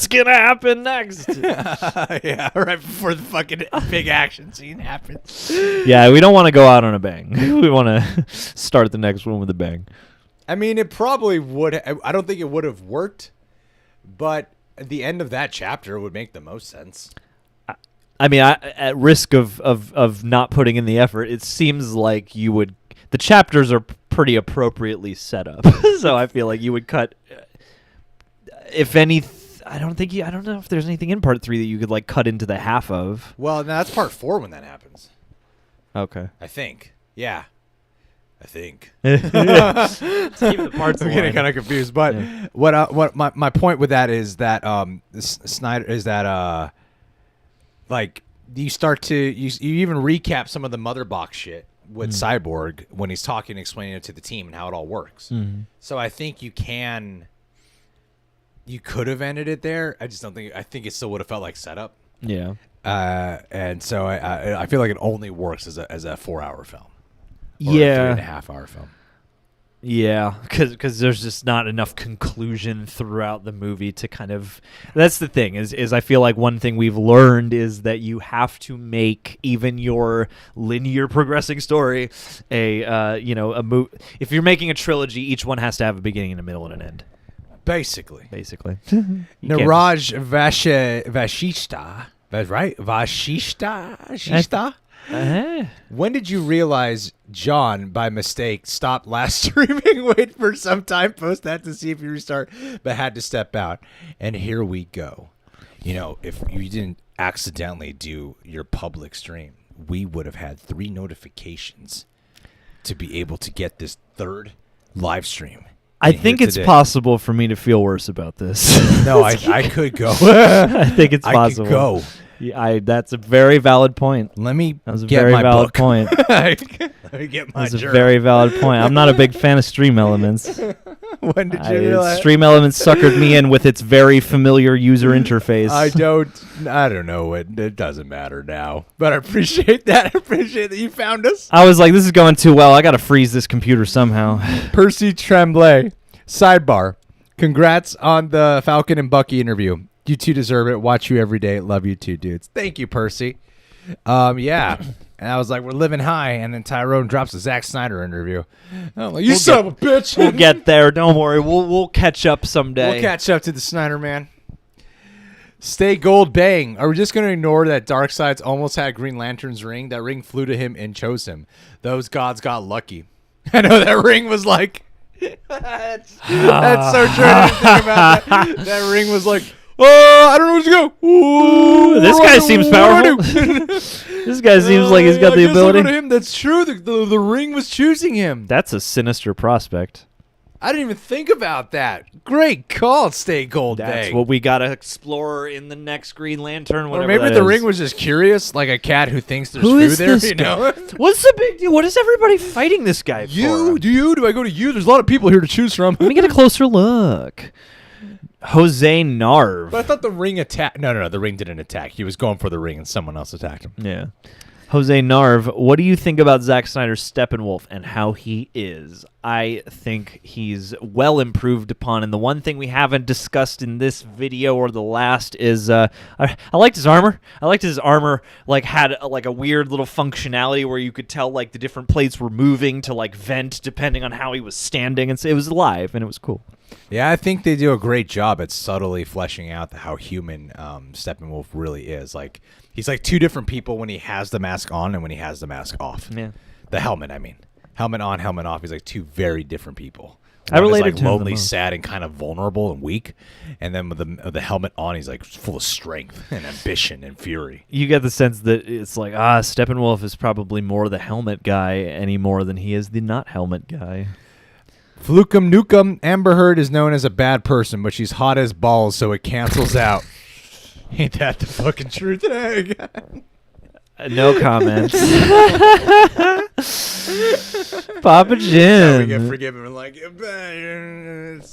going to happen next? Yeah, right before the fucking big action scene happens. Yeah, we don't want to go out on a bang. We want to start the next one with a bang. I mean, it probably would. I don't think it would have worked, but the end of that chapter would make the most sense. I mean, at risk of not putting in the effort, it seems like you would. The chapters are pretty appropriately set up, so I feel like you would cut. If any, I don't know if there's anything in part 3 that you could like cut into the half of. Well, no, that's part 4 when that happens. Okay. I think. Yeah. I think. Let's keep the parts I'm getting kind of confused, but yeah. what my point with that is that Snyder is that like you start to you even recap some of the mother box shit with Cyborg when he's talking and explaining it to the team and how it all works. Mm-hmm. So I think you could have ended it there. I just don't think. I think it still would have felt like setup. Yeah. And so I feel like it only works as a 4-hour film. Or yeah. a 3.5-hour film. Yeah, because there's just not enough conclusion throughout the movie to kind of. That's the thing is I feel like one thing we've learned is that you have to make even your linear progressing story a if you're making a trilogy, each one has to have a beginning and a middle and an end. Basically. Niraj Vashishta, right? Vashishta. When did you realize John, by mistake, stopped last streaming? Wait for some time, post that to see if you restart, but had to step out. And here we go. You know, if you didn't accidentally do your public stream, we would have had 3 notifications to be able to get this 3rd live stream. I think it's possible for me to feel worse about this. No, I could go. I think it's possible. I could go. Yeah, that's a very valid point. Let me That was a get very my valid book. point. Let me get my That's a journal. very valid point. I'm not a big fan of Stream Elements. When did you realize? Stream Elements suckered me in with its very familiar user interface. I don't know. It doesn't matter now. But I appreciate that. I appreciate that you found us. I was like, this is going too well. I got to freeze this computer somehow. Percy Tremblay. Sidebar. Congrats on the Falcon and Bucky interview. You two deserve it. Watch you every day. Love you too, dudes. Thank you, Percy. Yeah. And I was like, we're living high. And then Tyrone drops a Zack Snyder interview. I'm like, you son of a bitch. We'll get there. Don't worry. We'll catch up someday. We'll catch up to the Snyder man. Stay gold bang. Are we just going to ignore that Darkseid's almost had Green Lantern's ring? That ring flew to him and chose him. Those gods got lucky. I know that ring was like... that's so true. I didn't think about that. That ring was like... I don't know where to go. Ooh, this guy seems powerful. This guy seems like he's got the ability. Him. That's true. The ring was choosing him. That's a sinister prospect. I didn't even think about that. Great call, Stay Gold That's Day. what we gotta explore in the next Green Lantern. Or maybe the Ring was just curious, like a cat who thinks there's food there. You know? What's the big deal? What is everybody fighting this guy for? Do I go to you? There's a lot of people here to choose from. Let me get a closer look. Jose Narv. But I thought the Ring attacked. No, the Ring didn't attack. He was going for the Ring, and someone else attacked him. Yeah. Jose Narv, what do you think about Zack Snyder's Steppenwolf and how he is? I think he's well improved upon, and the one thing we haven't discussed in this video or the last is I liked his armor. I liked his armor had a weird little functionality where you could tell like the different plates were moving to like vent depending on how he was standing, and so it was alive and it was cool. Yeah, I think they do a great job at subtly fleshing out how human Steppenwolf really is. Like, he's like two different people when he has the mask on and when he has the mask off. Yeah. The helmet, I mean. Helmet on, helmet off. He's like two very different people. I related to him the lonely, most. sad, and kind of vulnerable and weak. And then with the helmet on, he's like full of strength and ambition and fury. You get the sense that it's like, Steppenwolf is probably more the helmet guy anymore than he is the not helmet guy. Flukum Nukem, Amber Heard is known as a bad person, but she's hot as balls, so it cancels out. Ain't that the fucking truth? No comments. Papa Jim. We get forgiven. We're like, I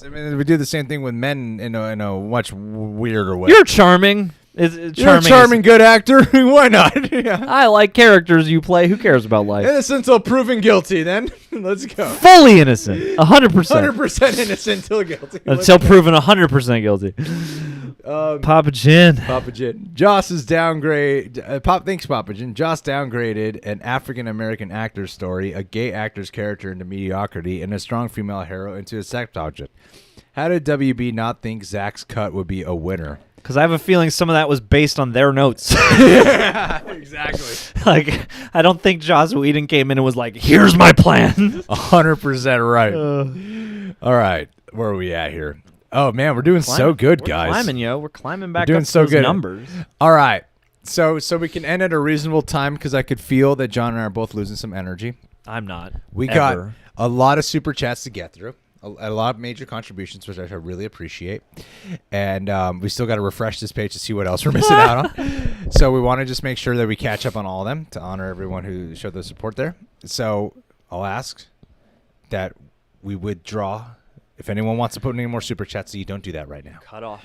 mean, we do the same thing with men in a much weirder way. You're charming. You're a charming, good actor. Why not? Yeah. I like characters you play. Who cares about life? Innocent until proven guilty, then. Let's go. Fully innocent. 100%. 100% innocent until guilty. Until proven 100% guilty. Papa Jin. Papa Jin. Joss is thanks, Papa Jin. Joss downgraded an African-American actor's story, a gay actor's character into mediocrity, and a strong female hero into a sex object. How did WB not think Zack's cut would be a winner? Because I have a feeling some of that was based on their notes. Yeah, exactly. Like, I don't think Joss Whedon came in and was like, here's my plan. 100% right. All right. Where are we at here? Oh, man, we're doing so good, guys. We're climbing, yo. We're climbing back doing up to so those good. numbers. All right. So we can end at a reasonable time because I could feel that John and I are both losing some energy. I'm not. We got a lot of super chats to get through. A lot of major contributions, which I really appreciate. And we still got to refresh this page to see what else we're missing out on. So we want to just make sure that we catch up on all of them to honor everyone who showed the support there. So I'll ask that we withdraw. If anyone wants to put any more super chats, so you don't do that right now. Cut off.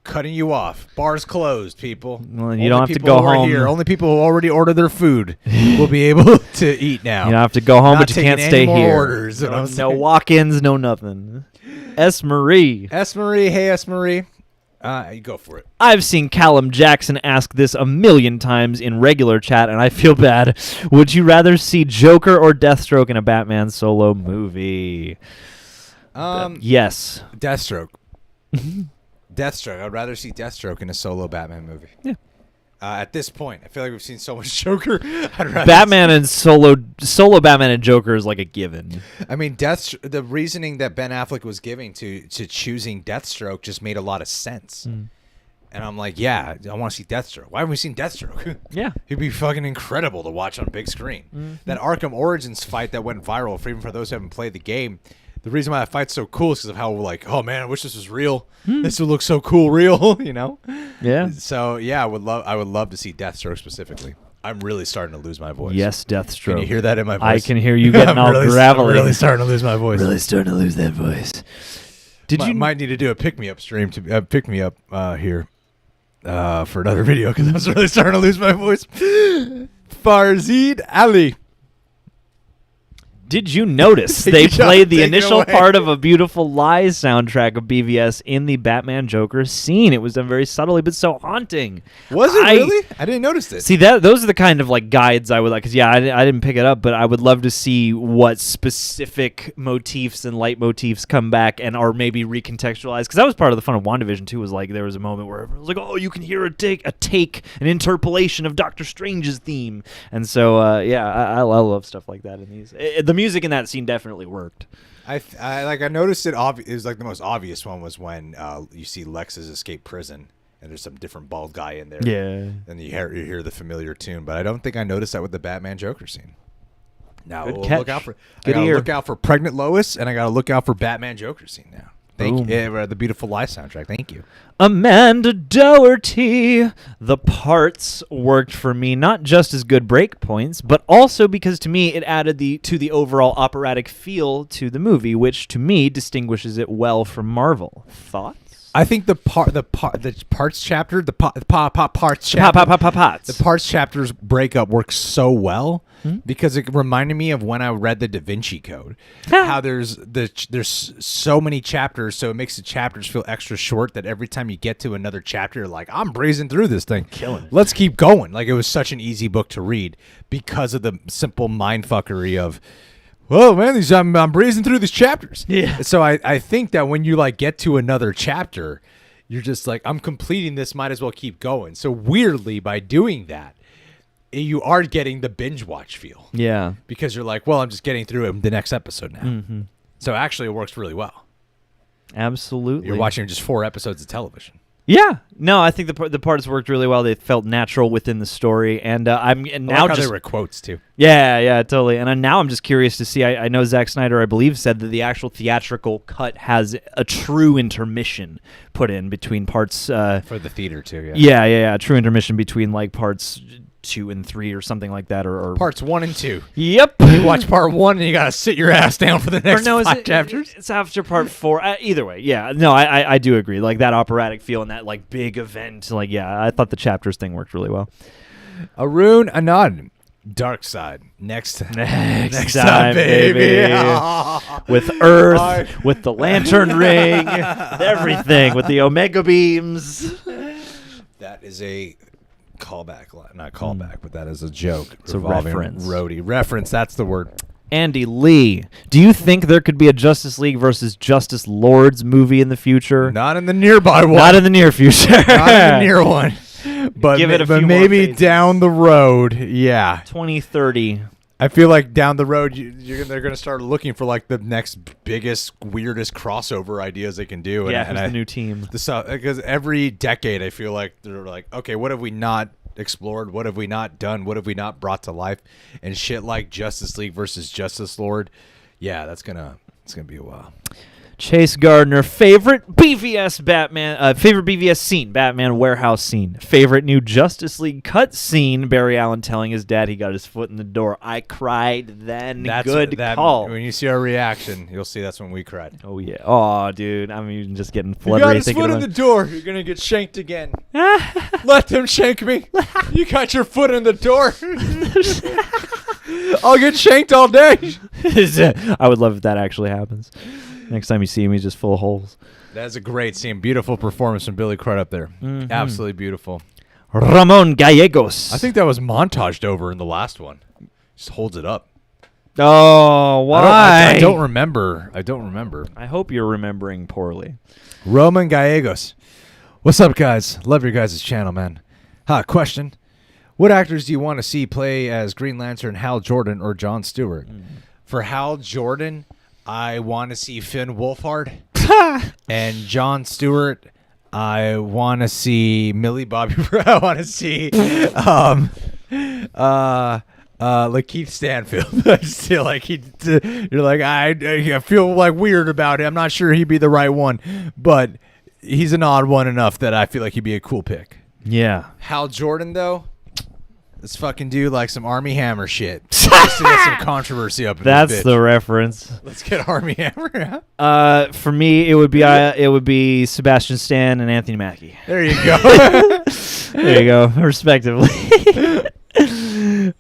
Cutting you off. Bars closed, people. Well, you don't have to go home. Here. Only people who already ordered their food will be able to eat now. You don't have to go home, Not but you can't taking stay any more here. Orders, No walk-ins, no nothing. S. Marie. S. Marie. Hey, S. Marie. You go for it. I've seen Callum Jackson ask this a million times in regular chat, and I feel bad. Would you rather see Joker or Deathstroke in a Batman solo movie? Yes. Deathstroke. Deathstroke. I'd rather see Deathstroke in a solo Batman movie. Yeah. At this point, I feel like we've seen so much Joker. I'd rather Batman and solo Batman and Joker is like a given. I mean, the reasoning that Ben Affleck was giving to choosing Deathstroke just made a lot of sense. And I'm like, yeah, I want to see Deathstroke. Why haven't we seen Deathstroke? Yeah. He'd be fucking incredible to watch on big screen. That Arkham Origins fight that went viral, even for those who haven't played the game, the reason why that fight's so cool is because of how we're like, oh man, I wish this was real. This would look so cool, real, you know? Yeah. So yeah, I would love to see Deathstroke specifically. I'm really starting to lose my voice. Yes, Deathstroke. Can you hear that in my voice? I can hear you getting all gravelly. I'm really starting to lose my voice. Really starting to lose that voice. Did you might need to do a pick me up stream to pick me up here for another video because I was really starting to lose my voice. Farzid Ali. Did you notice they played the initial part of A Beautiful Lies soundtrack of BVS in the Batman Joker scene? It was done very subtly, but so haunting. Was it really? I didn't notice it. See, those are the kind of like guides I would like. Because I didn't pick it up, but I would love to see what specific motifs and leitmotifs come back and are maybe recontextualized. Because that was part of the fun of WandaVision too. Was like there was a moment where it was like, oh, you can hear an interpolation of Doctor Strange's theme, and so I love stuff like that in these. The music in that scene definitely worked. I noticed it. It was like the most obvious one was when you see Lex's escape prison and there's some different bald guy in there. Yeah, and you hear the familiar tune. But I don't think I noticed that with the Batman Joker scene. Now Good we'll catch. look out for. I Good gotta ear. look out for pregnant Lois, and I gotta look out for Batman Joker scene now. Thank Boom. you. The Beautiful Life soundtrack. Thank you. Amanda Doherty. The parts worked for me not just as good break points, but also because to me it added to the overall operatic feel to the movie, which to me distinguishes it well from Marvel. Thoughts? I think the parts chapter, the parts chapter's breakup works so well because it reminded me of when I read the Da Vinci Code. How there's so many chapters, so it makes the chapters feel extra short that every time you get to another chapter, you're like, I'm breezing through this thing. Killing it. Let's keep going. Like, it was such an easy book to read because of the simple mindfuckery of, whoa, man, I'm breezing through these chapters. Yeah. So I think that when you like get to another chapter, you're just like, I'm completing this, might as well keep going. So weirdly, by doing that, you are getting the binge watch feel. Yeah. Because you're like, well, I'm just getting through the next episode now. Mm-hmm. So actually, it works really well. Absolutely. You're watching just 4 episodes of television. Yeah, no, I think the parts worked really well. They felt natural within the story, and now I like how they were quotes too. Yeah, totally. And now I'm just curious to see. I know Zack Snyder, I believe, said that the actual theatrical cut has a true intermission put in between parts. For the theater too. Yeah. Yeah. True intermission between like parts 2 and 3 or something like that, or Parts 1 and 2. Yep. You watch part 1 and you gotta sit your ass down for the next 5 chapters. It's after part 4. Either way, yeah. No, I do agree. Like that operatic feel and that like big event. Like, yeah, I thought the chapters thing worked really well. Arun Anand. Darkseid. Next time, baby. With Earth, with the Lantern Ring, with everything, with the Omega Beams. That is a callback, not callback, but that is a joke. It's a reference. Rhodey. Reference, that's the word. Andy Lee, do you think there could be a Justice League versus Justice Lords movie in the future? Not in the nearby one. Not in the near future. Not in the near one. But, Give it a but few more maybe phases. down the road, yeah. 2030. I feel like down the road, they're going to start looking for like the next biggest, weirdest crossover ideas they can do. Yeah, who's the new team? Because every decade, I feel like they're like, okay, what have we not explored? What have we not done? What have we not brought to life? And shit like Justice League versus Justice Lord, yeah, it's gonna be a while. Chase Gardner, favorite BVS scene, Batman warehouse scene. Favorite new Justice League cut scene, Barry Allen telling his dad he got his foot in the door. I cried then. Good call. When you see our reaction, you'll see that's when we cried. Oh, yeah. Oh, dude. I'm even just getting You fluttery got his thinking foot in about the door. You're going to get shanked again. Let them shank me. You got your foot in the door. I'll get shanked all day. I would love if that actually happens. Next time you see him, he's just full of holes. That's a great scene. Beautiful performance from Billy Crudup up there. Mm-hmm. Absolutely beautiful. Ramon Gallegos. I think that was montaged over in the last one. Just holds it up. Oh, why? I don't remember. I hope you're remembering poorly. Roman Gallegos. What's up, guys? Love your guys' channel, man. Question. What actors do you want to see play as Green Lantern, Hal Jordan, or Jon Stewart? For Hal Jordan, I want to see Finn Wolfhard. And Jon Stewart, I want to see Millie Bobby. I want to see Lakeith Stanfield. I just feel like you're like, I feel like weird about it. I'm not sure he'd be the right one, but he's an odd one enough that I feel like he'd be a cool pick. Yeah. Hal Jordan, though, let's fucking do like some Army Hammer shit. Just to get some controversy up in That's this bitch. the reference. Let's get Army Hammer. For me, it would be Sebastian Stan and Anthony Mackie. There you go. There you go, respectively.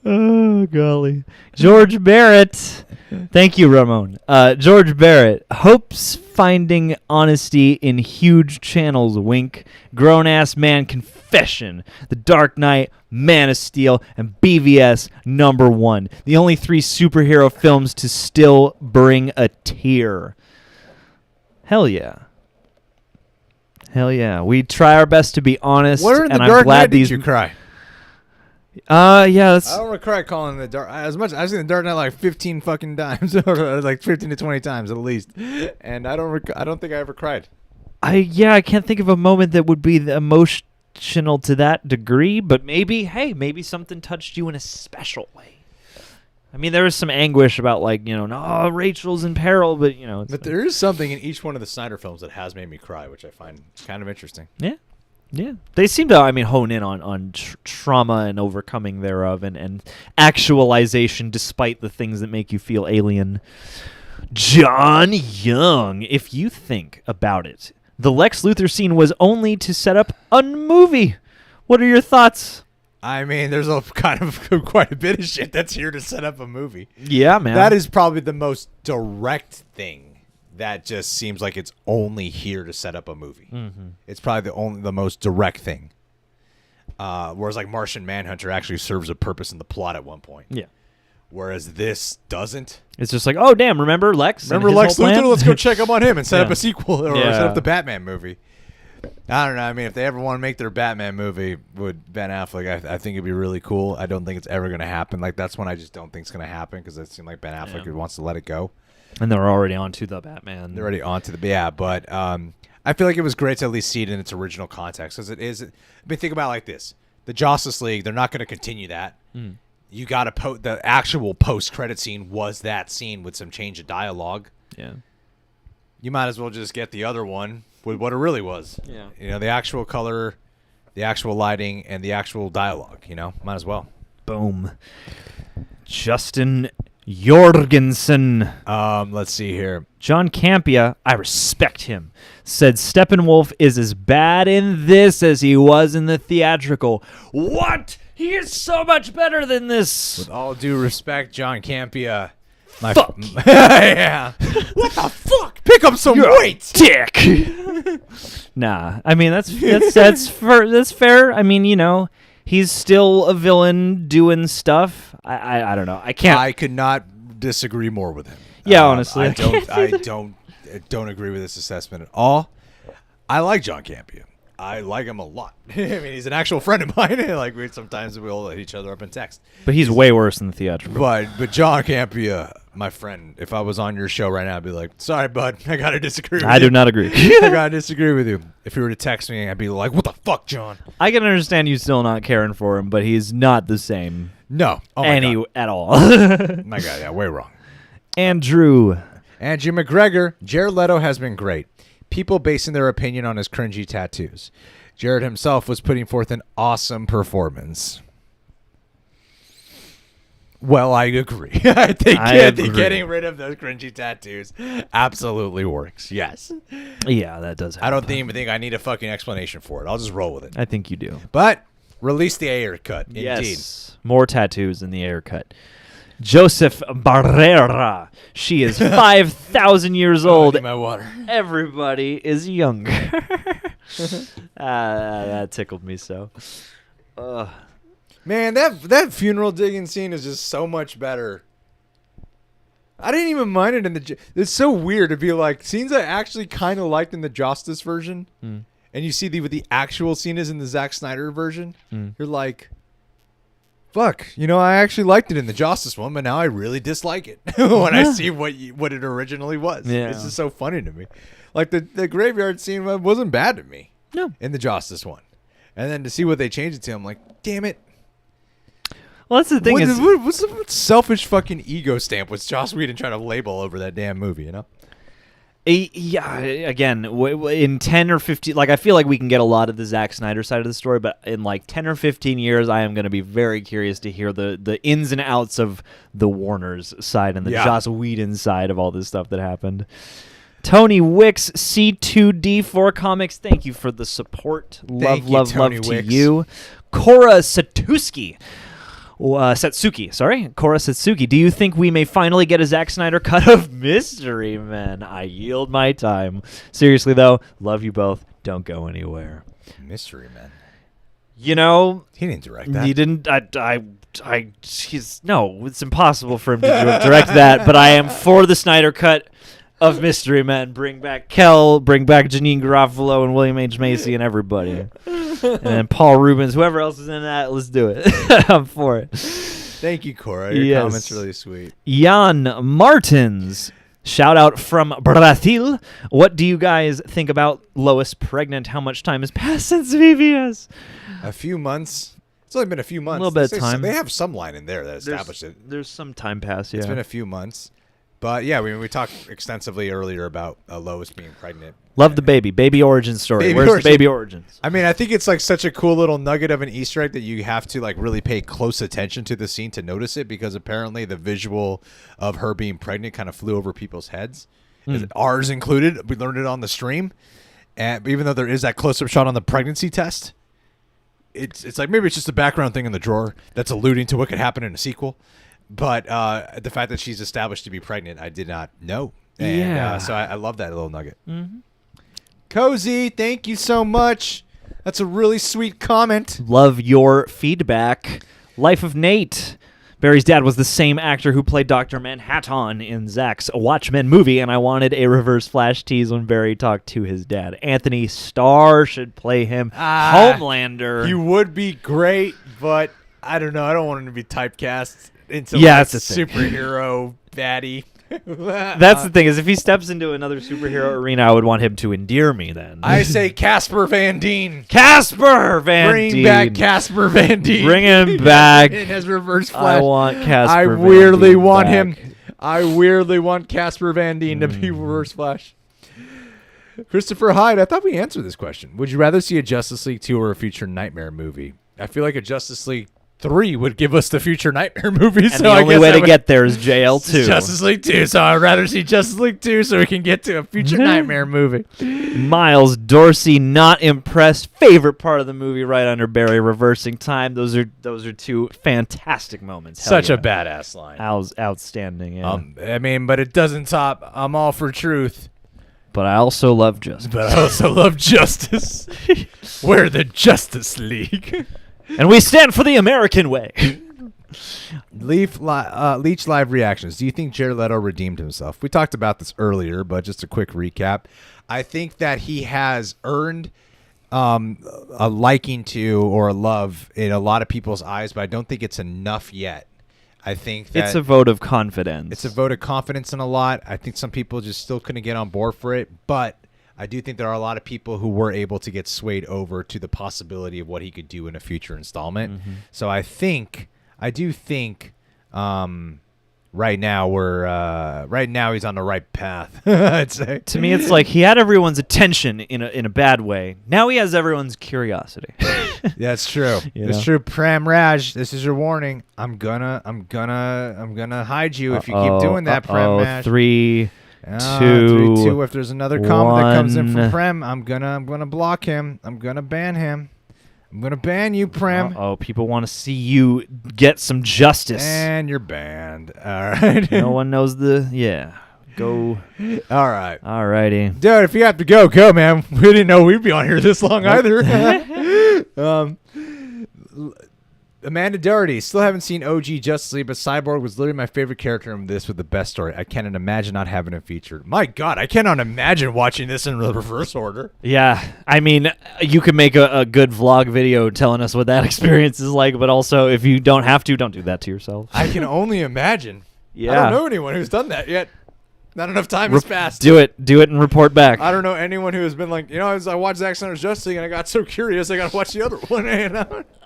Oh, golly. George Barrett. Thank you, Ramon. George Barrett. Hopes finding honesty in huge channels, wink. Grown-ass man confession. The Dark Knight, Man of Steel, and BVS #1. The only 3 superhero films to still bring a tear. Hell yeah. Hell yeah. We try our best to be honest. Where in the and Dark I'm glad Knight these did you cry? Yeah, that's... I don't cry calling the Dark. As much I've seen the Dark Knight like 15 fucking times, or like 15 to 20 times at least, and I don't think I ever cried. I can't think of a moment that would be emotional to that degree, but maybe something touched you in a special way. I mean, there is some anguish about, like, no, Rachel's in peril, but, But there is something in each one of the Snyder films that has made me cry, which I find kind of interesting. Yeah. Yeah. They seem to, hone in on trauma and overcoming thereof and actualization despite the things that make you feel alien. John Young, if you think about it, the Lex Luthor scene was only to set up a movie. What are your thoughts? I mean, there's quite a bit of shit that's here to set up a movie. Yeah, man. That is probably the most direct thing that just seems like it's only here to set up a movie. Mm-hmm. It's probably the most direct thing. Whereas like Martian Manhunter actually serves a purpose in the plot at one point. Yeah. Whereas this doesn't. It's just like, oh, damn, remember Lex? Remember Lex Luthor? Let's go check up on him and set up Yeah. a sequel or set up the Batman movie. I don't know. I mean, if they ever want to make their Batman movie with Ben Affleck, I think it'd be really cool. I don't think it's ever going to happen. Like, that's one I just don't think is going to happen because it seems like Ben Affleck wants to let it go. And they're already on to the Batman. They're already on to the... Yeah, but I feel like it was great to at least see it in its original context because it is... I mean, think about it like this. The Justice League, they're not going to continue that. You got to... the actual post-credit scene was that scene with some change of dialogue. Yeah. You might as well just get the other one with what it really was. Yeah. The actual color, the actual lighting, and the actual dialogue. Might as well. Boom. Justin Jorgensen. Let's see here. John Campia, I respect him, said Steppenwolf is as bad in this as he was in the theatrical. What? He is so much better than this. With all due respect, John Campia. Fuck. Yeah. What the fuck? Pick up some weight, dick. Nah, I mean that's fair. I mean, he's still a villain doing stuff. I don't know. I could not disagree more with him. Yeah, honestly, I don't agree with this assessment at all. I like John Campia. I like him a lot. I mean, he's an actual friend of mine. Like sometimes we'll hit each other up in text. But he's way worse than the theatrical. But John Campia, my friend, if I was on your show right now, I'd be like, sorry, bud, I gotta disagree with you. I do not agree. I gotta disagree with you. If you were to text me, I'd be like, what the fuck, John? I can understand you still not caring for him, but he's not the same. No. Oh my God. At all. My God, yeah, way wrong. Andrew McGregor, Jared Leto has been great. People basing their opinion on his cringy tattoos. Jared himself was putting forth an awesome performance. Well, I agree. I think getting rid of those cringy tattoos absolutely works. Yes. Yeah, that does happen. I don't even think I need a fucking explanation for it. I'll just roll with it. I think you do. But release the Ayer cut. Yes. Indeed. More tattoos in the Ayer cut. Joseph Barrera. She is 5,000 years old. Need my water. Everybody is younger. That tickled me so. Man, that funeral digging scene is just so much better. I didn't even mind it in the... It's so weird to be like, scenes I actually kind of liked in the Justice version, and you see what the actual scene is in the Zack Snyder version, you're like... Fuck, I actually liked it in the Justice one, but now I really dislike it when I see what it originally was. Yeah. It's just so funny to me. Like the graveyard scene wasn't bad to me. No. In the Justice one. And then to see what they changed it to, I'm like, damn it. Well, that's the thing What's the selfish fucking ego stamp was Joss Whedon trying to label over that damn movie, Yeah, again, in 10 or 15... Like, I feel like we can get a lot of the Zack Snyder side of the story, but in, 10 or 15 years, I am going to be very curious to hear the ins and outs of the Warner's side and the Joss Whedon side of all this stuff that happened. Tony Wicks, C2D4 Comics, thank you for the support. Love to you. Cora Satsuki, Cora Satsuki. Do you think we may finally get a Zack Snyder cut of Mystery Men? I yield my time. Seriously, though, love you both. Don't go anywhere. Mystery Men. He didn't direct that. He didn't. No, it's impossible for him to direct that, but I am for the Snyder cut of Mystery Men. Bring back Kel, bring back Janine Garofalo and William H. Macy and everybody. And then Paul Rubens, whoever else is in that, let's do it. I'm for it. Thank you, Cora. Your comment's really sweet. Jan Martins, shout out from Brazil. What do you guys think about Lois pregnant? How much time has passed since VBS? A few months. It's only been a few months. A little bit of time. They have some line in there that established it. There's some time pass, yeah. It's been a few months. But, yeah, we talked extensively earlier about Lois being pregnant. Love the baby. Baby origin story. Where's the baby origins? I mean, I think it's like such a cool little nugget of an Easter egg that you have to like really pay close attention to the scene to notice it, because apparently the visual of her being pregnant kind of flew over people's heads. Ours included. We learned it on the stream. And even though there is that close-up shot on the pregnancy test, it's like maybe it's just a background thing in the drawer that's alluding to what could happen in a sequel. But the fact that she's established to be pregnant, I did not know. And so I love that little nugget. Mm-hmm. Cozy, thank you so much. That's a really sweet comment. Love your feedback. Life of Nate. Barry's dad was the same actor who played Dr. Manhattan in Zack's Watchmen movie, and I wanted a Reverse Flash tease when Barry talked to his dad. Anthony Starr should play him. Homelander. He would be great, but I don't know. I don't want him to be typecast into that's a the thing. superhero baddie. That's the thing, is if he steps into another superhero arena, I would want him to endear me then. I say Casper Van Dien. Casper Van Dien. Bring back Casper Van Dien. Bring him back. In his Reverse Flash. I want Casper I Van weirdly Dien want back. him. I weirdly want Casper Van Dien to be Reverse Flash. Christopher Hyde, I thought we answered this question. Would you rather see a Justice League 2 or a future Nightmare movie? I feel like a Justice League 3 would give us the future Nightmare movie. And so the I only guess way I to would- get there is JL2. Justice League 2, so I'd rather see Justice League 2 so we can get to a future Nightmare movie. Miles Dorsey, not impressed. Favorite part of the movie, right under Barry, reversing time. Those are two fantastic moments. Hell Such yeah. a badass line. Outstanding, yeah. I mean, but it doesn't top I'm all for truth. But I also love justice. But I also love justice. We're the Justice League. And we stand for the American way. Leech Live reactions. Do you think Jared Leto redeemed himself? We talked about this earlier, but just a quick recap. I think that he has earned a liking to or a love in a lot of people's eyes, but I don't think it's enough yet. I think that It's a vote of confidence. It's a vote of confidence in a lot. I think some people just still couldn't get on board for it, but I do think there are a lot of people who were able to get swayed over to the possibility of what he could do in a future installment. Mm-hmm. So I do think right now he's on the right path. I'd say. To me, it's like he had everyone's attention in a bad way. Now he has everyone's curiosity. That's true. It's true. Pram Raj, this is your warning. I'm gonna hide you if you keep doing that, Pram Raj. 3, 2, 3-2. If there's another comment that comes in from 1. Prem, I'm gonna block him. I'm gonna ban him. I'm gonna ban you, Prem. Oh, people want to see you get some justice. And you're banned. All right. No one knows Go. All right. Alrighty. Dude, if you have to go, go, man. We didn't know we'd be on here this long either. Amanda Doherty, still haven't seen OG Justice League, but Cyborg was literally my favorite character in this with the best story. I cannot imagine not having him featured. My God, I cannot imagine watching this in the reverse order. Yeah, I mean, you could make a good vlog video telling us what that experience is like, but also if you don't have to, don't do that to yourself. I can only imagine. Yeah. I don't know anyone who's done that yet. Not enough time has passed. Do it and report back. I don't know anyone who has been like, I watched ZACK SNYDER''s Justice League and I got so curious I got to watch the other one.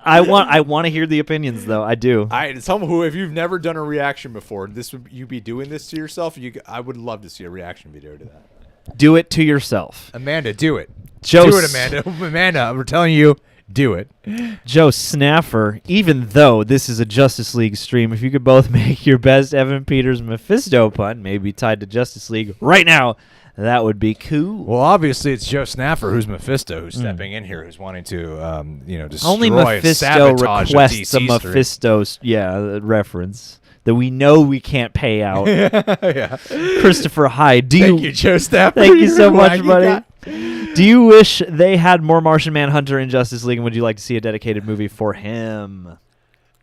I want to hear the opinions though. I do. Tell me who, if you've never done a reaction before, you be doing this to yourself. I would love to see a reaction video to that. Do it to yourself. Amanda, do it. Joe do it, Amanda. Amanda, we're telling you, do it. Joe Snaffer, even though this is a Justice League stream, if you could both make your best Evan Peters Mephisto pun, maybe tied to Justice League right now, that would be cool. Well, obviously it's Joe Snaffer who's Mephisto, who's stepping in here, who's wanting to, destroy Only and Mephisto sabotage requests a DC stream. Mephisto, reference that we know we can't pay out. Yeah. Christopher Hyde, Thank you, Joe Snaffer. Thank you so You're much, wacky buddy. guy. Do you wish they had more Martian Manhunter in Justice League, and would you like to see a dedicated movie for him?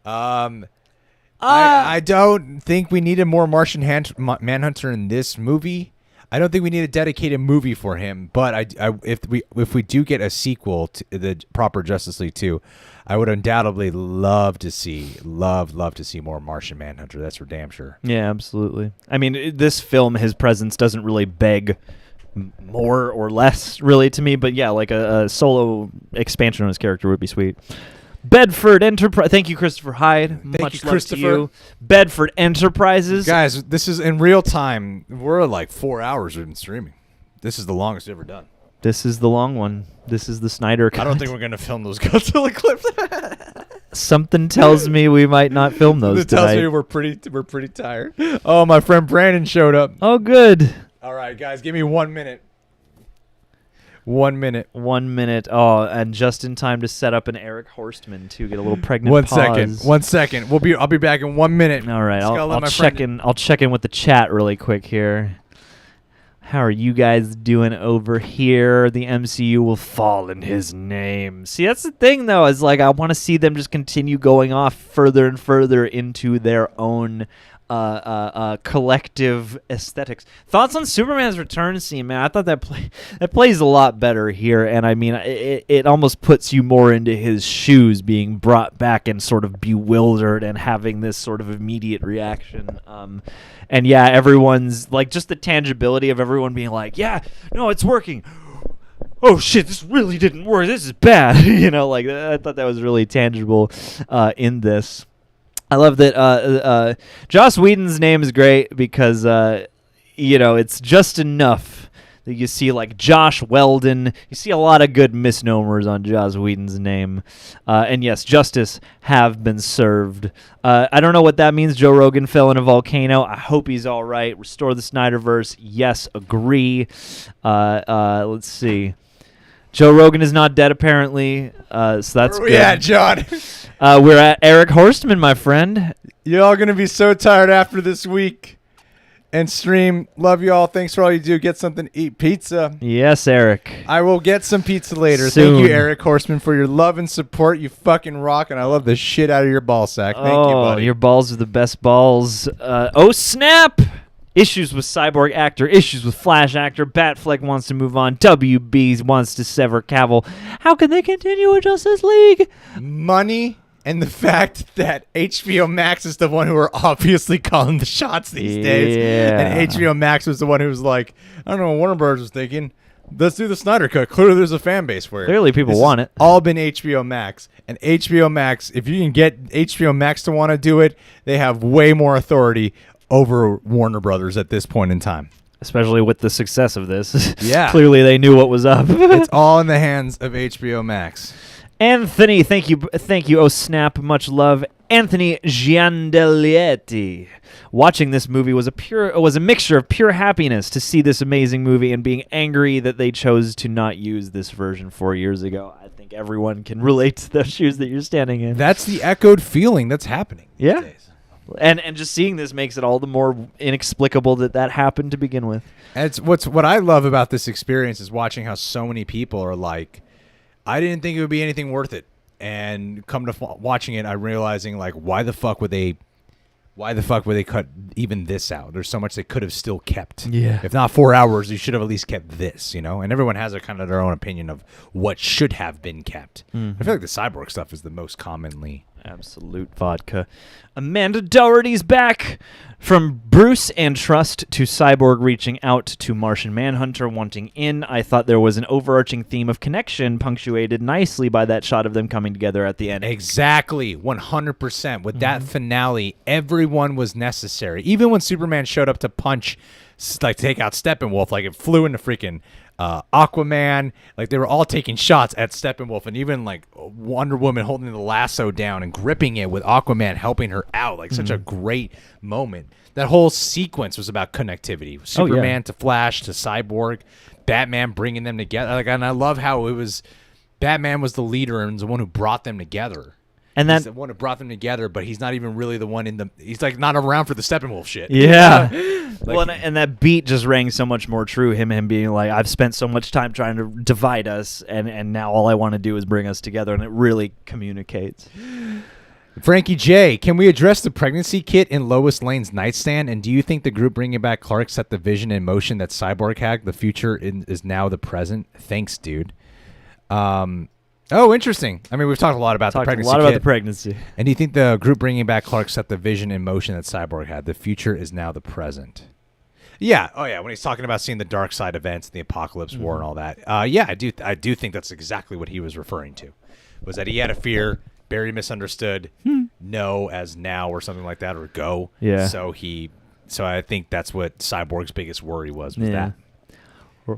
I don't think we needed more Martian Manhunter in this movie. I don't think we need a dedicated movie for him. But if we do get a sequel to the proper Justice League 2, I would undoubtedly love to see more Martian Manhunter. That's for damn sure. Yeah, absolutely. I mean, this film, his presence doesn't really beg more or less, really, to me. But yeah, like a solo expansion on his character would be sweet. Bedford Enterprise. Thank you, Christopher Hyde. Much love to you. Bedford Enterprises. Guys, this is in real time. We're like 4 hours we've been streaming. This is the longest we've ever done. This is the long one. This is the Snyder Cut. I don't think we're going to film those Godzilla clips. Something tells me we might not film those tonight. Tells me we're pretty tired. Oh, my friend Brandon showed up. Oh, good. All right, guys, give me 1 minute. 1 minute. 1 minute. Oh, and just in time to set up an Eric Horstman to get a little pregnant. 1 pause. 1 second. I'll be back in 1 minute. All right, I'll check in. I'll check in with the chat really quick here. How are you guys doing over here? The MCU will fall in his name. See, that's the thing, though, is like I want to see them just continue going off further and further into their own collective aesthetics. Thoughts on Superman's return scene, man? I thought that plays a lot better here, and I mean, it almost puts you more into his shoes, being brought back and sort of bewildered and having this sort of immediate reaction. And yeah, everyone's like, just the tangibility of everyone being like, yeah, no, it's working. Oh shit, this really didn't work. This is bad. You know, like I thought that was really tangible in this. I love that Joss Whedon's name is great because, it's just enough that you see like Josh Weldon. You see a lot of good misnomers on Joss Whedon's name. And yes, justice have been served. I don't know what that means. Joe Rogan fell in a volcano. I hope he's all right. Restore the SnyderVerse. Yes, agree. Let's see. Joe Rogan is not dead, apparently, so that's good. Yeah, John. We're at Eric Horstman, my friend. Y'all going to be so tired after this week and stream. Love y'all. Thanks for all you do. Get something to eat. Pizza. Yes, Eric. I will get some pizza later. Soon. Thank you, Eric Horstman, for your love and support. You fucking rock, and I love the shit out of your ball sack. Thank you, buddy. Your balls are the best balls. Oh, snap! Issues with Cyborg actor, issues with Flash actor, Batfleck wants to move on, WB wants to sever Cavill. How can they continue with Justice League? Money and the fact that HBO Max is the one who are obviously calling the shots these days. And HBO Max was the one who was like, I don't know what Warner Bros. Was thinking. Let's do the Snyder Cut. Clearly there's a fan base for it. Clearly people want it. All been HBO Max. And HBO Max, if you can get HBO Max to want to do it, they have way more authority over Warner Brothers at this point in time. Especially with the success of this. Yeah. Clearly they knew what was up. It's all in the hands of HBO Max. Anthony, thank you. Oh, snap. Much love. Anthony Giandelietti. Watching this movie was a mixture of pure happiness to see this amazing movie and being angry that they chose to not use this version 4 years ago. I think everyone can relate to the shoes that you're standing in. That's the echoed feeling that's happening these days. And just seeing this makes it all the more inexplicable that happened to begin with. And what I love about this experience is watching how so many people are like, I didn't think it would be anything worth it, and come to watching it, I'm realizing like, why the fuck would they cut even this out? There's so much they could have still kept. Yeah. If not 4 hours, you should have at least kept this, you know? And everyone has a kind of their own opinion of what should have been kept. I feel like the Cyborg stuff is the most commonly. Absolute vodka. Amanda Doherty's back. From Bruce and Trust to Cyborg reaching out to Martian Manhunter wanting in. I thought there was an overarching theme of connection punctuated nicely by that shot of them coming together at the end. Exactly. 100%. With that finale, everyone was necessary. Even when Superman showed up to punch, like take out Steppenwolf, like it flew into freaking Aquaman, like they were all taking shots at Steppenwolf, and even like Wonder Woman holding the lasso down and gripping it with Aquaman helping her out, like such a great moment. That whole sequence was about connectivity. Superman to Flash to Cyborg, Batman bringing them together. Like, and I love how it was Batman was the leader and the one who brought them together. And he's the one who brought them together, but he's not even really the one in the. He's like not around for the Steppenwolf shit. Yeah. Well, and that beat just rang so much more true. Him being like, I've spent so much time trying to divide us, and now all I want to do is bring us together, and it really communicates. Frankie J, can we address the pregnancy kit in Lois Lane's nightstand? And do you think the group bringing back Clark set the vision in motion that Cyborg had? The future is now the present. Thanks, dude. Oh, interesting. I mean, we've talked a lot about the pregnancy kit. About the pregnancy. And do you think the group bringing back Clark set the vision in motion that Cyborg had? The future is now the present. Yeah. Oh, yeah. When he's talking about seeing the Darkseid events, the Apocalypse War, and all that. Yeah, I do think that's exactly what he was referring to. Was that he had a fear Barry misunderstood no as now or something like that, or go. Yeah. So I think that's what Cyborg's biggest worry was that.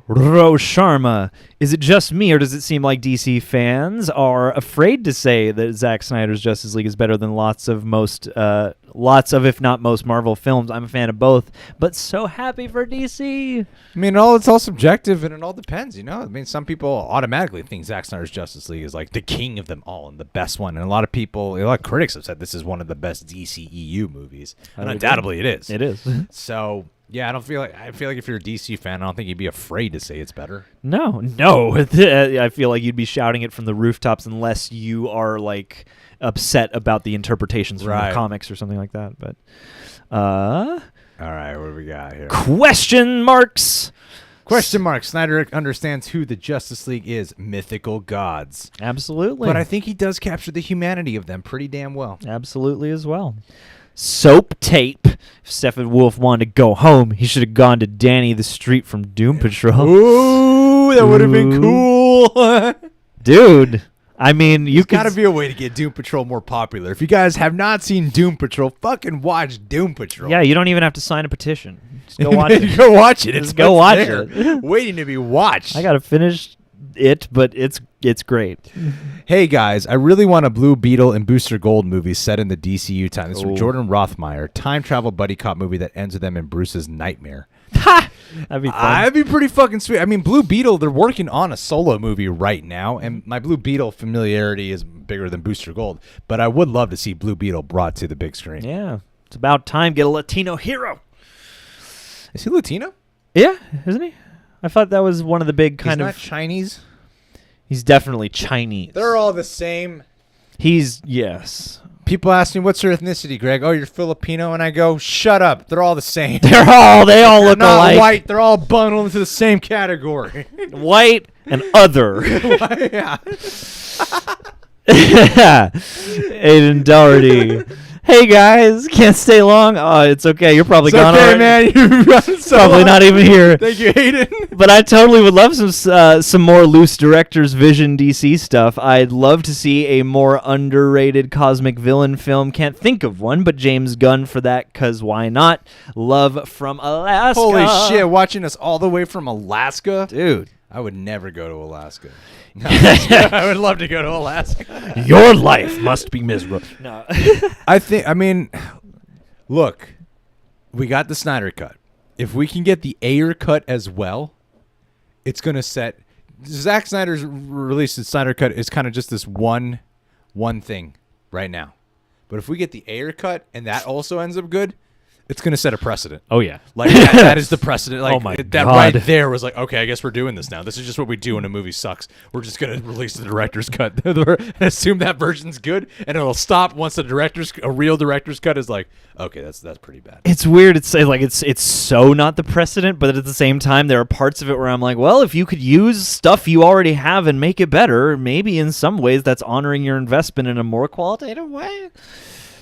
Ro Sharma, is it just me, or does it seem like DC fans are afraid to say that Zack Snyder's Justice League is better than lots of, if not most, Marvel films? I'm a fan of both, but so happy for DC. I mean, it's all subjective, and it all depends, you know? I mean, some people automatically think Zack Snyder's Justice League is like the king of them all and the best one. And a lot of critics have said this is one of the best DCEU movies. And undoubtedly it is. It is. So... yeah, I feel like if you're a DC fan, I don't think you'd be afraid to say it's better. No. I feel like you'd be shouting it from the rooftops unless you are like upset about the interpretations from the comics or something like that. But all right, what do we got here? Question marks. Snyder understands who the Justice League is. Mythical gods. Absolutely. But I think he does capture the humanity of them pretty damn well. Absolutely as well. Soap tape. If Steppenwolf wanted to go home, he should have gone to Danny the Street from Doom Patrol. Ooh, that would have been cool. Dude, I mean, There's got to be a way to get Doom Patrol more popular. If you guys have not seen Doom Patrol, fucking watch Doom Patrol. Yeah, you don't even have to sign a petition. Just go watch it. Go watch it. Just go watch it. Waiting to be watched. I got to finish it, but it's great. Hey guys, I really want a Blue Beetle and Booster Gold movie set in the DCU time. This is from Jordan Rothmeyer. Time travel buddy cop movie that ends with them in Bruce's nightmare. That'd be fun. That'd be pretty fucking sweet. I mean, Blue Beetle, they're working on a solo movie right now, and my Blue Beetle familiarity is bigger than Booster Gold, but I would love to see Blue Beetle brought to the big screen. Yeah, it's about time. Get a Latino hero. Is he Latino? Yeah, isn't he? I thought that was one of the big kind He's of... not Chinese? He's definitely Chinese. They're all the same. Yes. People ask me, what's your ethnicity, Greg? Oh, you're Filipino? And I go, shut up. They're all the same. They all look not alike. White. They're all bundled into the same category. White and other. Yeah. Aiden Doherty. Hey guys, can't stay long. Oh, it's okay. You're probably gone okay, already. Man. You're running so probably long. not even here. Thank you, Aiden. But I totally would love some more loose director's vision DC stuff. I'd love to see a more underrated cosmic villain film. Can't think of one, but James Gunn for that, because why not? Love from Alaska. Holy shit, watching us all the way from Alaska? Dude. I would never go to Alaska. No, I would love to go to Alaska. Your life must be miserable. No. I mean, look, we got the Snyder Cut. If we can get the Ayer Cut as well, it's going to set... Zack Snyder's release of Snyder Cut is kind of just this one thing right now. But if we get the Ayer Cut and that also ends up good, it's going to set a precedent. Oh, yeah. Like, that is the precedent. Like, oh, my that God. right there was like, okay, I guess we're doing this now. This is just what we do when a movie sucks. We're just going to release the director's cut and assume that version's good, and it'll stop once a real director's cut is like, okay, that's pretty bad. It's weird to say, like, it's so not the precedent, but at the same time, there are parts of it where I'm like, well, if you could use stuff you already have and make it better, maybe in some ways that's honoring your investment in a more qualitative way.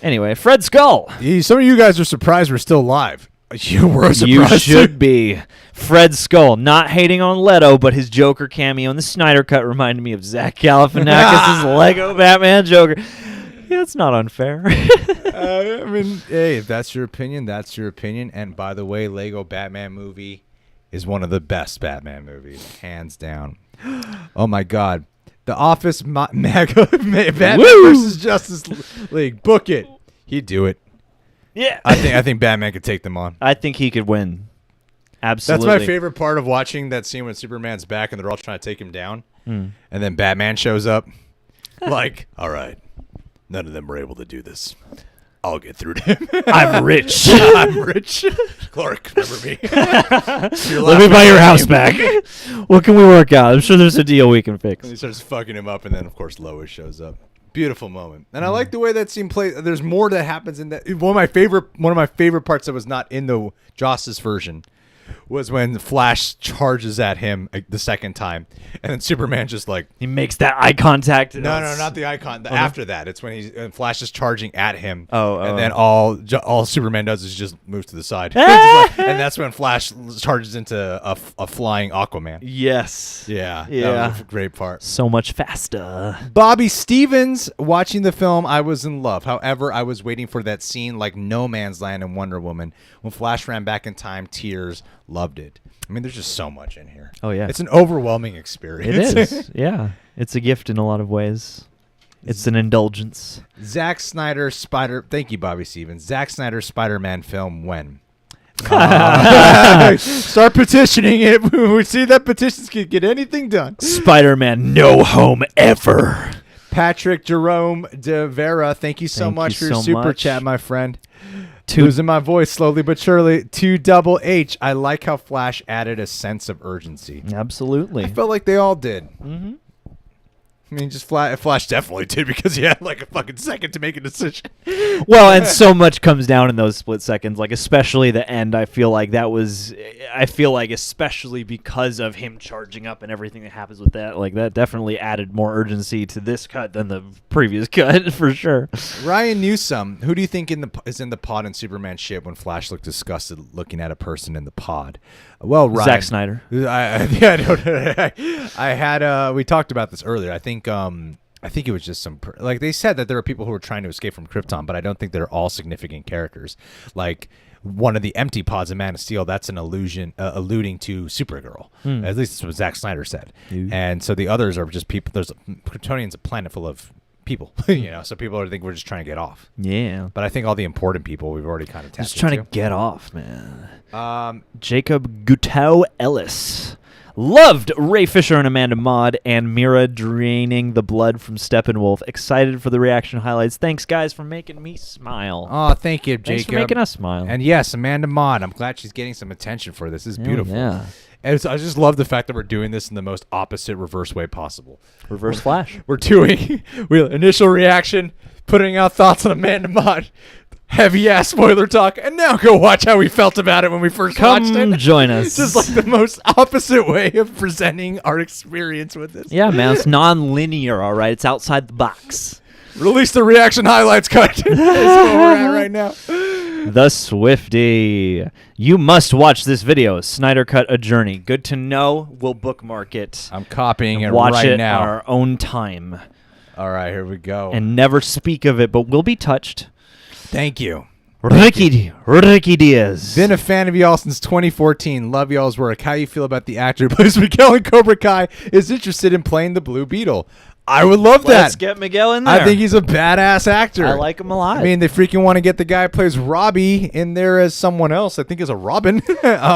Anyway, Fred Skull. Some of you guys are surprised we're still live. You were surprised. You should be. Fred Skull, not hating on Leto, but his Joker cameo in the Snyder Cut reminded me of Zach Galifianakis' Lego Batman Joker. Yeah, it's not unfair. I mean, hey, if that's your opinion, that's your opinion. And by the way, Lego Batman movie is one of the best Batman movies, hands down. Oh, my God. The Office Batman versus Justice League. Book it. He'd do it. Yeah. I think Batman could take them on. I think he could win. Absolutely. That's my favorite part of watching that scene when Superman's back and they're all trying to take him down. And then Batman shows up. Like, all right, none of them were able to do this. I'll get through to him. I'm rich. I'm rich. Clark, remember me. Let me buy your house back. What can we work out? I'm sure there's a deal we can fix. And he starts fucking him up, and then, of course, Lois shows up. Beautiful moment. And I like the way that scene plays. There's more that happens in that. One of my favorite parts that was not in the Joss's version was when Flash charges at him the second time, and then Superman just like he makes that eye contact. No, not the icon. After that, it's when Flash is charging at him. And then all Superman does is just moves to the side, and that's when Flash charges into a flying Aquaman. Yes. Yeah. That was a great part. So much faster. Bobby Stevens, watching the film, I was in love. However, I was waiting for that scene like No Man's Land and Wonder Woman when Flash ran back in time. Tears. Loved it. I mean, there's just so much in here. Oh yeah, it's an overwhelming experience. It is. Yeah, it's a gift in a lot of ways. It's an indulgence. Zack Snyder Thank you, Bobby Stevens. Zack Snyder Spider-Man film when? Start petitioning it. We see that petitions can get anything done. Spider-Man, no home ever. Patrick Jerome De Vera, thank you so much for your super chat, my friend. Losing my voice slowly but surely. 2HH. I like how Flash added a sense of urgency. Absolutely. I felt like they all did. Mm-hmm. I mean, just Flash definitely did because he had like a fucking second to make a decision. Well, and so much comes down in those split seconds, like especially the end. I feel like especially because of him charging up and everything that happens with that, like that definitely added more urgency to this cut than the previous cut for sure. Ryan Newsom, who do you think is in the pod in Superman ship when Flash looked disgusted looking at a person in the pod? Well, Ryan, Zack Snyder. We talked about this earlier. I think it was just like they said that there are people who were trying to escape from Krypton, but I don't think they're all significant characters. Like one of the empty pods in Man of Steel, that's an alluding to Supergirl. At least that's what Zack Snyder said. And so the others are just people. Kryptonian's a planet full of people, so people think we're just trying to get off. Yeah. But I think all the important people we've already kind of tapped just trying to get off, man. Jacob Gutau Ellis. Loved Ray Fisher and Amanda Maude and Mira draining the blood from Steppenwolf. Excited for the reaction highlights. Thanks, guys, for making me smile. Oh, thank you, Jacob. Thanks for making us smile. And yes, Amanda Maude. I'm glad she's getting some attention for this. This is beautiful. Yeah. And I just love the fact that we're doing this in the most opposite reverse way possible. Reverse Flash. We're doing initial reaction, putting out thoughts on Amanda Maude, heavy ass spoiler talk, and now go watch how we felt about it when we first watched it. Come join us. It's just like the most opposite way of presenting our experience with this. Yeah, man, it's non-linear, all right? It's outside the box. Release the reaction highlights cut. That's where we're at right now. The Swifty. You must watch this video. Snyder Cut, A Journey. Good to know. We'll bookmark it. I'm copying it watch right it now. on our own time. All right, here we go. And never speak of it, but we'll be touched. Thank you. Ricky Diaz. Been a fan of y'all since 2014. Love y'all's work. How you feel about the actor who plays Miguel in Cobra Kai is interested in playing the Blue Beetle? I would love that. Let's get Miguel in there. I think he's a badass actor. I like him a lot. I mean, they freaking want to get the guy who plays Robbie in there as someone else. I think as a Robin.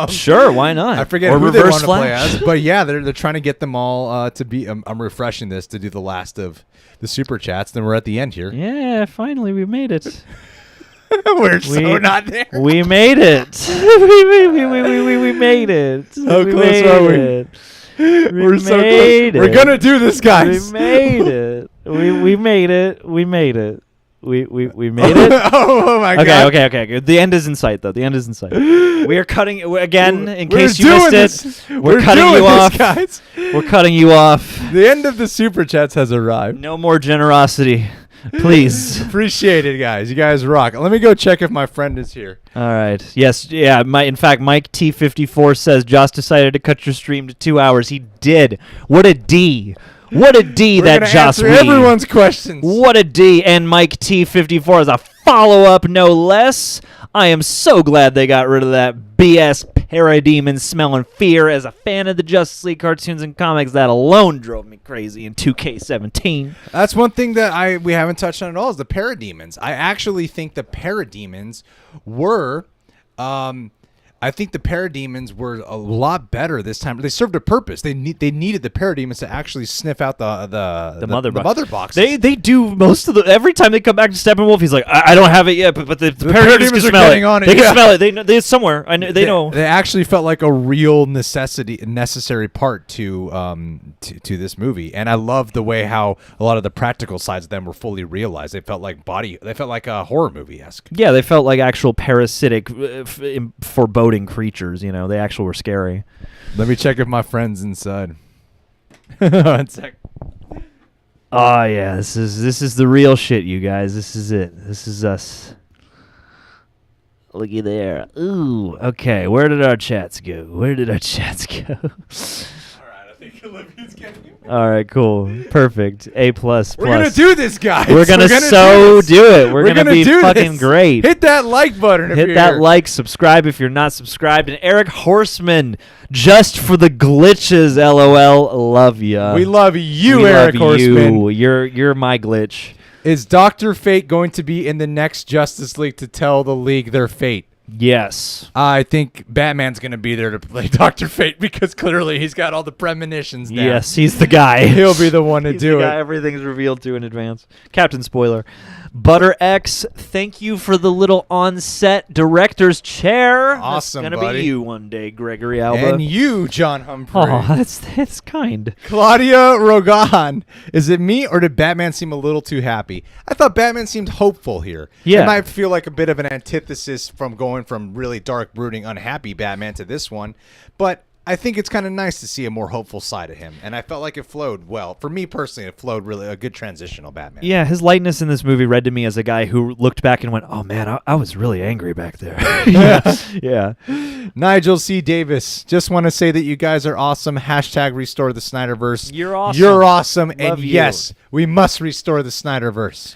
Sure, why not? I forget who they want to play as, but yeah, they're trying to get them all to be. I'm refreshing this to do the last of the super chats. Then we're at the end here. Yeah, finally we made it. We're so not there. We made it. we made it. How close are we? We're so close. We're gonna do this, guys. We made it. We made it. We made it. We made it. Oh my god. Okay. The end is in sight, though. The end is in sight. We are cutting again. In case you missed it, we're cutting you off, guys. We're cutting you off. The end of the super chats has arrived. No more generosity. Please. Appreciate it, guys. You guys rock. Let me go check if my friend is here. All right. Yes. Yeah. In fact, Mike T54 says Joss decided to cut your stream to 2 hours. He did. What a D. What a D We're that gonna Joss answer everyone's questions. What a D. And Mike T54 is a follow-up, no less. I am so glad they got rid of that BS Parademons smelling fear. As a fan of the Justice League cartoons and comics, that alone drove me crazy in 2K17. That's one thing that we haven't touched on at all is the Parademons. I actually think the Parademons were I think the Parademons were a lot better this time. They served a purpose. They needed the Parademons to actually sniff out the Motherboxes. They do most of the every time they come back to Steppenwolf. He's like, I don't have it yet, but the Parademons can smell it. On it. They can smell it. It's somewhere. I know. They know. They actually felt like a real necessary part to this movie, and I love the way how a lot of the practical sides of them were fully realized. They felt like a horror movie-esque. Yeah, they felt like actual parasitic foreboding floating creatures. You know, they actually were scary. Let me check if my friend's inside. 1 sec. Oh yeah, this is the real shit, you guys. This is it. This is us. Looky there. Ooh. Okay, where did our chats go? Where did our chats go? I think Olympian's getting it. All right, cool, perfect. A plus. We're gonna do this, guys. We're gonna do it. We're gonna be fucking great. Hit that like button. Hit that like, subscribe if you're not subscribed, and Eric Horseman, just for the glitches, LOL. Love ya. We love you, We Eric love Horseman. you. You're my glitch. Is Dr. Fate going to be in the next Justice League to tell the League their fate? Yes. I think Batman's going to be there to play Dr. Fate because clearly he's got all the premonitions now. Yes, he's the guy. He'll be the one to He's do the it. guy everything's revealed to in advance. Captain Spoiler. Butter X, thank you for the little on-set director's chair. Awesome, That's buddy. Be you one day, Gregory Alba. And you, John Humphrey. Oh, that's kind. Claudia Rogan. Is it me or did Batman seem a little too happy? I thought Batman seemed hopeful here. Yeah. It might feel like a bit of an antithesis from going from really dark, brooding, unhappy Batman to this one. But I think it's kind of nice to see a more hopeful side of him. And I felt like it flowed well. For me personally, it flowed really a good transitional Batman. Yeah, his lightness in this movie read to me as a guy who looked back and went, oh, man, I was really angry back there. Yeah. Nigel C. Davis. Just want to say that you guys are awesome. Hashtag restore the Snyderverse. You're awesome. You're awesome. Love And you. yes, we must restore the Snyderverse.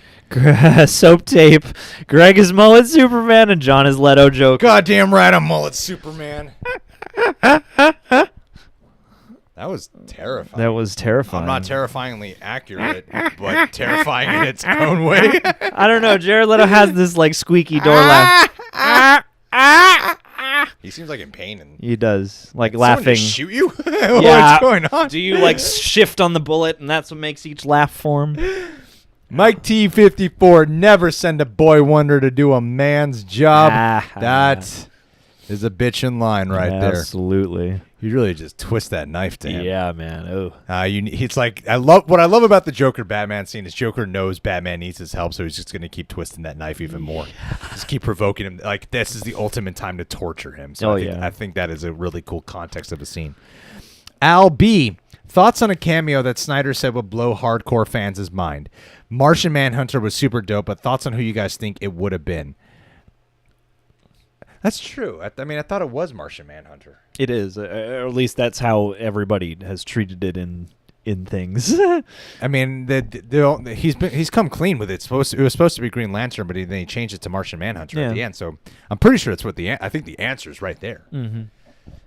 Soap tape. Greg is Mullet Superman and John is Leto Joker. Goddamn right, I'm Mullet Superman. That was terrifying. That was terrifying. I'm not terrifyingly accurate, but terrifying in its own way. I don't know. Jared Leto has this like squeaky door laugh. He seems like in pain. And He does. Like someone laughing. just shoot you? Yeah. What's going on? Do you like shift on the bullet and that's what makes each laugh form? Mike T54, never send a boy wonder to do a man's job. That is a bitchin' line right there. Absolutely. You really just twist that knife to him. Yeah, man. Oh. It's like what I love about the Joker Batman scene is Joker knows Batman needs his help, so he's just gonna keep twisting that knife even more. Just keep provoking him. Like this is the ultimate time to torture him. So I think that is a really cool context of a scene. Al B, thoughts on a cameo that Snyder said would blow hardcore fans' mind. Martian Manhunter was super dope, but thoughts on who you guys think it would have been? That's true. I mean, I thought it was Martian Manhunter. It is. Or at least that's how everybody has treated it in things. I mean, he's come clean with it. It was supposed to be Green Lantern, but then he changed it to Martian Manhunter at the end. So I'm pretty sure it's what I think the answer is right there. Mm-hmm.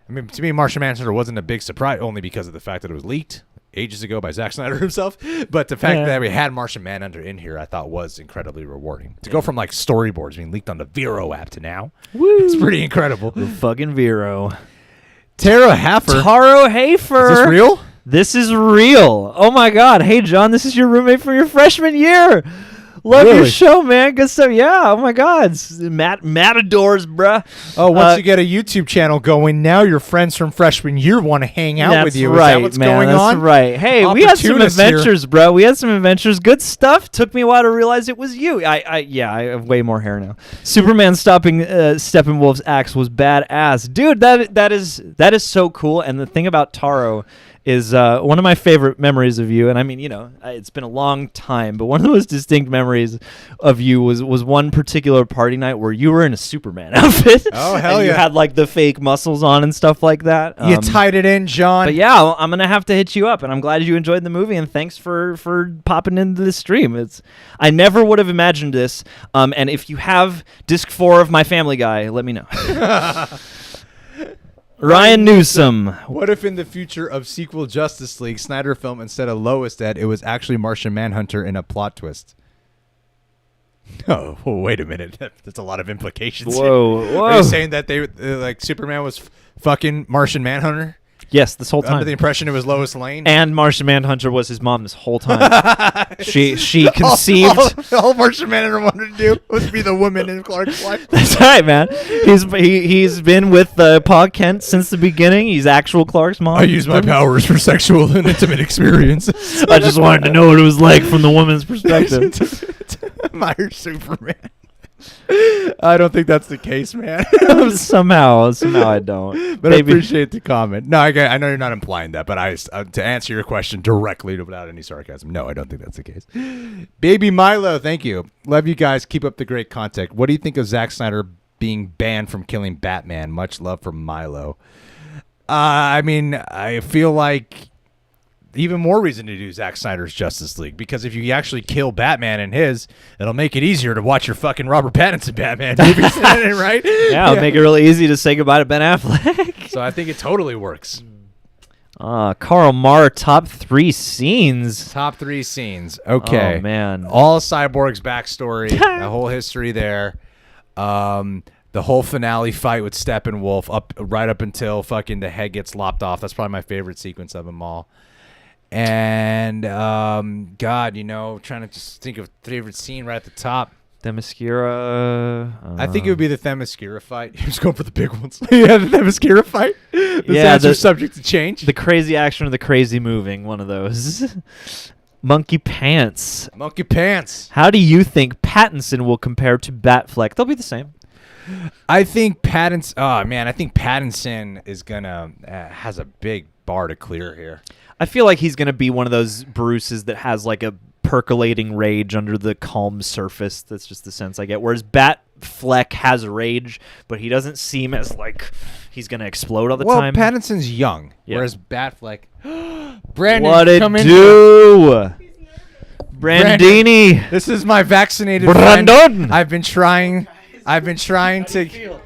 I mean, to me, Martian Manhunter wasn't a big surprise, only because of the fact that it was leaked ages ago by Zack Snyder himself. But the fact that we had Martian Manhunter in here, I thought was incredibly rewarding. To go from like storyboards being leaked on the Vero app to now, it's pretty incredible. The fucking Vero. Tara Haffer. Taro Hafer. Is this real? This is real. Oh my God. Hey, John, this is your roommate from your freshman year. Love your show, man. Good stuff. Yeah. Oh my God. Matadors, bruh. Oh, once you get a YouTube channel going, now your friends from freshman year want to hang out with you. Right, is that what's man, going that's on? Right. Hey, we had some Opportunist adventures, bro. We had some adventures. Good stuff. Took me a while to realize it was you. I have way more hair now. Superman stopping Steppenwolf's axe was badass, dude. That is so cool. And the thing about Taro is one of my favorite memories of you. And I mean, it's been a long time, but one of the most distinct memories of you was one particular party night where you were in a Superman outfit. Oh, hell and yeah. You had like the fake muscles on and stuff like that. You tied it in, John. But yeah, I'm going to have to hit you up, and I'm glad you enjoyed the movie, and thanks for popping into the stream. I never would have imagined this, and if you have disc 4 of My Family Guy, let me know. Ryan Newsom. What if in the future of sequel Justice League Snyder film, instead of Lois dead, it was actually Martian Manhunter in a plot twist? Oh, wait a minute. That's a lot of implications. Whoa. Are you saying that they like Superman was fucking Martian Manhunter? Yes, this whole time. Under the impression it was Lois Lane? And Martian Manhunter was his mom this whole time. she conceived. All Martian Manhunter wanted to do was be the woman in Clark's life. That's right, man. He's been with Pa Kent since the beginning. He's actual Clark's mom. I use my powers for sexual and intimate experiences. I just wanted to know what it was like from the woman's perspective. Admire Superman. I don't think that's the case, man. somehow I don't. But I appreciate the comment. No, I know you're not implying that, but to answer your question directly without any sarcasm, no, I don't think that's the case. Baby Milo, thank you. Love you guys. Keep up the great content. What do you think of Zack Snyder being banned from killing Batman? Much love from Milo. I mean, I feel like even more reason to do Zack Snyder's Justice League, because if you actually kill Batman in his, it'll make it easier to watch your fucking Robert Pattinson Batman movies, right? Yeah, it'll make it really easy to say goodbye to Ben Affleck. So I think it totally works. Karl Marr, top 3 scenes. Top 3 scenes. Okay. Oh, man. All Cyborg's backstory, the whole history there. The whole finale fight with Steppenwolf right up until fucking the head gets lopped off. That's probably my favorite sequence of them all. And God, trying to just think of favorite scene right at the top. Themyscira. I think it would be the Themyscira fight. He was going for the big ones. Yeah, the Themyscira fight. Answer's subject to change. The crazy action or the crazy moving, one of those. Monkey Pants. Monkey Pants. How do you think Pattinson will compare to Batfleck? They'll be the same. I think Pattinson. Oh man, I think Pattinson is gonna has a big bar to clear here. I feel like he's gonna be one of those Bruces that has like a percolating rage under the calm surface. That's just the sense I get. Whereas Batfleck has rage, but he doesn't seem as like he's gonna explode all the time. Well, Pattinson's young, whereas Batfleck. Brandon, what it do? Brandini. This is my vaccinated Brandon. friend. I've been trying to.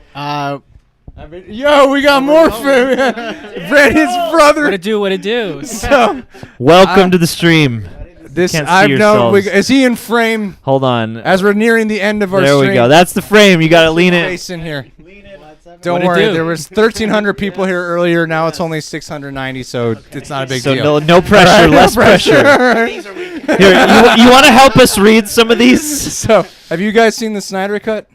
Yo, we got more for Brandon's brother. What it do? So, welcome to the stream. Can't see yourselves. Is he in frame? Hold on. As we're nearing the end of our stream. There we go. That's the frame. You got to lean in. Face in here. Don't worry. There was 1,300 people here earlier. Now it's only 690, so it's not a big deal. No pressure. Less pressure. Here, you want to help us read some of these? So, have you guys seen the Snyder Cut?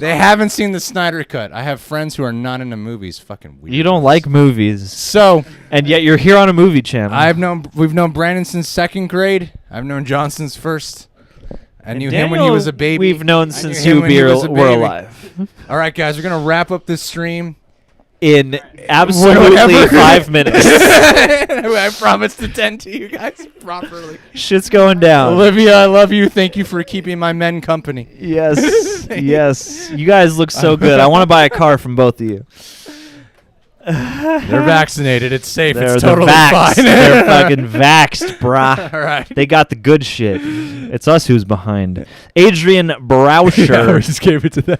They haven't seen the Snyder Cut. I have friends who are not into movies. Fucking weird. You don't like movies. So, and yet you're here on a movie channel. We've known Brandon since 2nd grade. I've known John since 1st. I knew him when he was a baby. We've known since you were alive. All right, guys, we're going to wrap up this stream in absolutely 5 minutes. I promise to tend to you guys properly. Shit's going down. Olivia, I love you. Thank you for keeping my men company. Yes. Yes. You guys look so good. I want to buy a car from both of you. They're vaccinated. It's safe. It's totally fine. They're fucking vaxxed, brah. All right. They got the good shit. It's us who's behind. Adrian Brauscher. Yeah, we just gave it to them.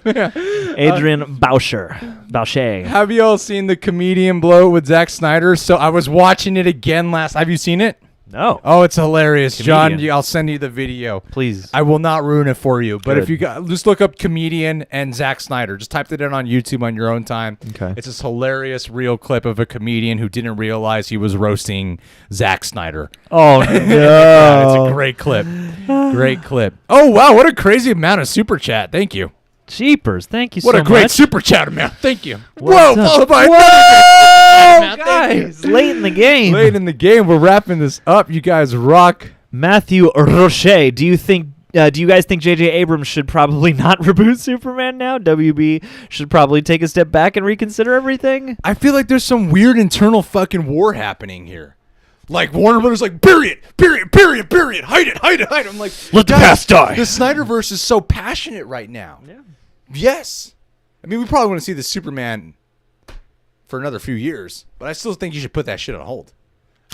Adrian Boucher. Have you all seen the comedian blow with Zack Snyder? So I was watching it again last. Have you seen it? No. Oh, it's hilarious. Comedian. John, I'll send you the video. Please. I will not ruin it for you. But Good. if you just look up comedian and Zack Snyder. Just type it in on YouTube on your own time. Okay. It's this hilarious real clip of a comedian who didn't realize he was roasting Zack Snyder. Oh, no. It's a great clip. Great clip. Oh, wow. What a crazy amount of super chat. Thank you. Jeepers. Thank you so much. much. What a great super chat amount. Thank you. Whoa. Followed by guys. Late in the game. Late in the game. We're wrapping this up. You guys rock. Matthew Rocher, do you guys think J.J. Abrams should probably not reboot Superman now? WB should probably take a step back and reconsider everything? I feel like there's some weird internal fucking war happening here. Like, Warner Brothers like, period. Hide it. I'm like, let the past die. The SnyderVerse is so passionate right now. Yeah. Yes. I mean, we probably want to see the Superman for another few years, but I still think you should put that shit on hold.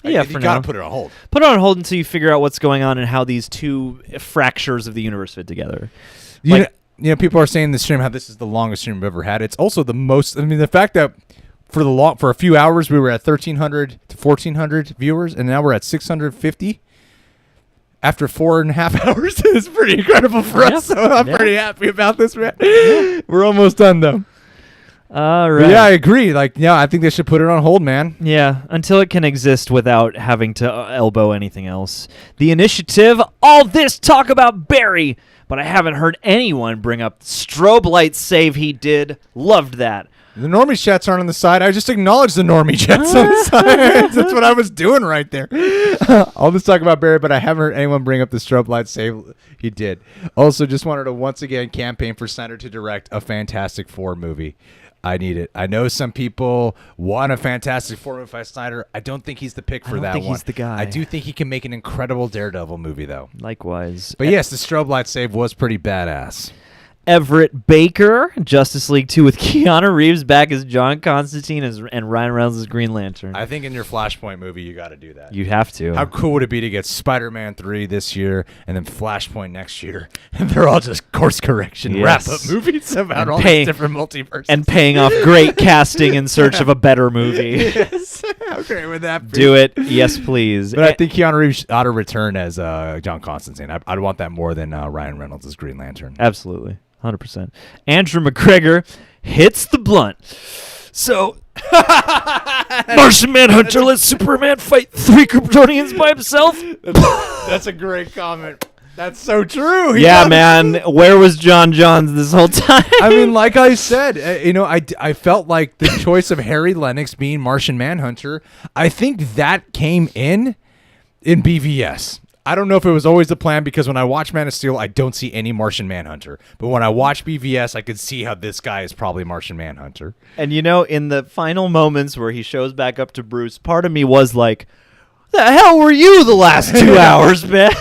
Yeah, you gotta put it on hold. Put it on hold until you figure out what's going on and how these two fractures of the universe fit together. You know, people are saying this stream how this is the longest stream we've ever had. It's also the most. I mean, the fact that for a few hours we were at 1,300 to 1,400 viewers, and now we're at 650 after 4.5 hours is pretty incredible for us. So I'm pretty happy about this, man. We're almost done though. All right. But yeah, I agree. I think they should put it on hold, man. Yeah, until it can exist without having to elbow anything else. The Initiative, all this talk about Barry, but I haven't heard anyone bring up the strobe light save he did. Loved that. The normie chats aren't on the side. I just acknowledged the normie chats on the side. That's what I was doing right there. I'll just talk about Barry, but I haven't heard anyone bring up the strobe light save. He did. Also, just wanted to once again campaign for Snyder to direct a Fantastic Four movie. I need it. I know some people want a Fantastic Four movie by Snyder. I don't think he's the pick for that one. I don't think he's the guy. I do think he can make an incredible Daredevil movie, though. Likewise. But yes, the strobe light save was pretty badass. Everett Baker, Justice League 2 with Keanu Reeves back as John Constantine and Ryan Reynolds as Green Lantern. I think in your Flashpoint movie, you got to do that. You have to. How cool would it be to get Spider-Man 3 this year and then Flashpoint next year? And they're all just course correction wrap-up movies about all these different multiverses. And paying off great casting in search of a better movie. Yes. How great would that be? Do it. Yes, please. But I think Keanu Reeves ought to return as John Constantine. I'd want that more than Ryan Reynolds as Green Lantern. Absolutely. 100%. Andrew McGregor hits the blunt. So, Martian Manhunter lets Superman fight 3 Kryptonians by himself? That's a great comment. That's so true. Yeah, man. Where was John Johns this whole time? I mean, like I said, I felt like the choice of Harry Lennox being Martian Manhunter, I think that came in BVS. I don't know if it was always the plan because when I watch Man of Steel, I don't see any Martian Manhunter. But when I watch BVS, I could see how this guy is probably Martian Manhunter. And in the final moments where he shows back up to Bruce, part of me was like, the hell were you the last 2 hours, man?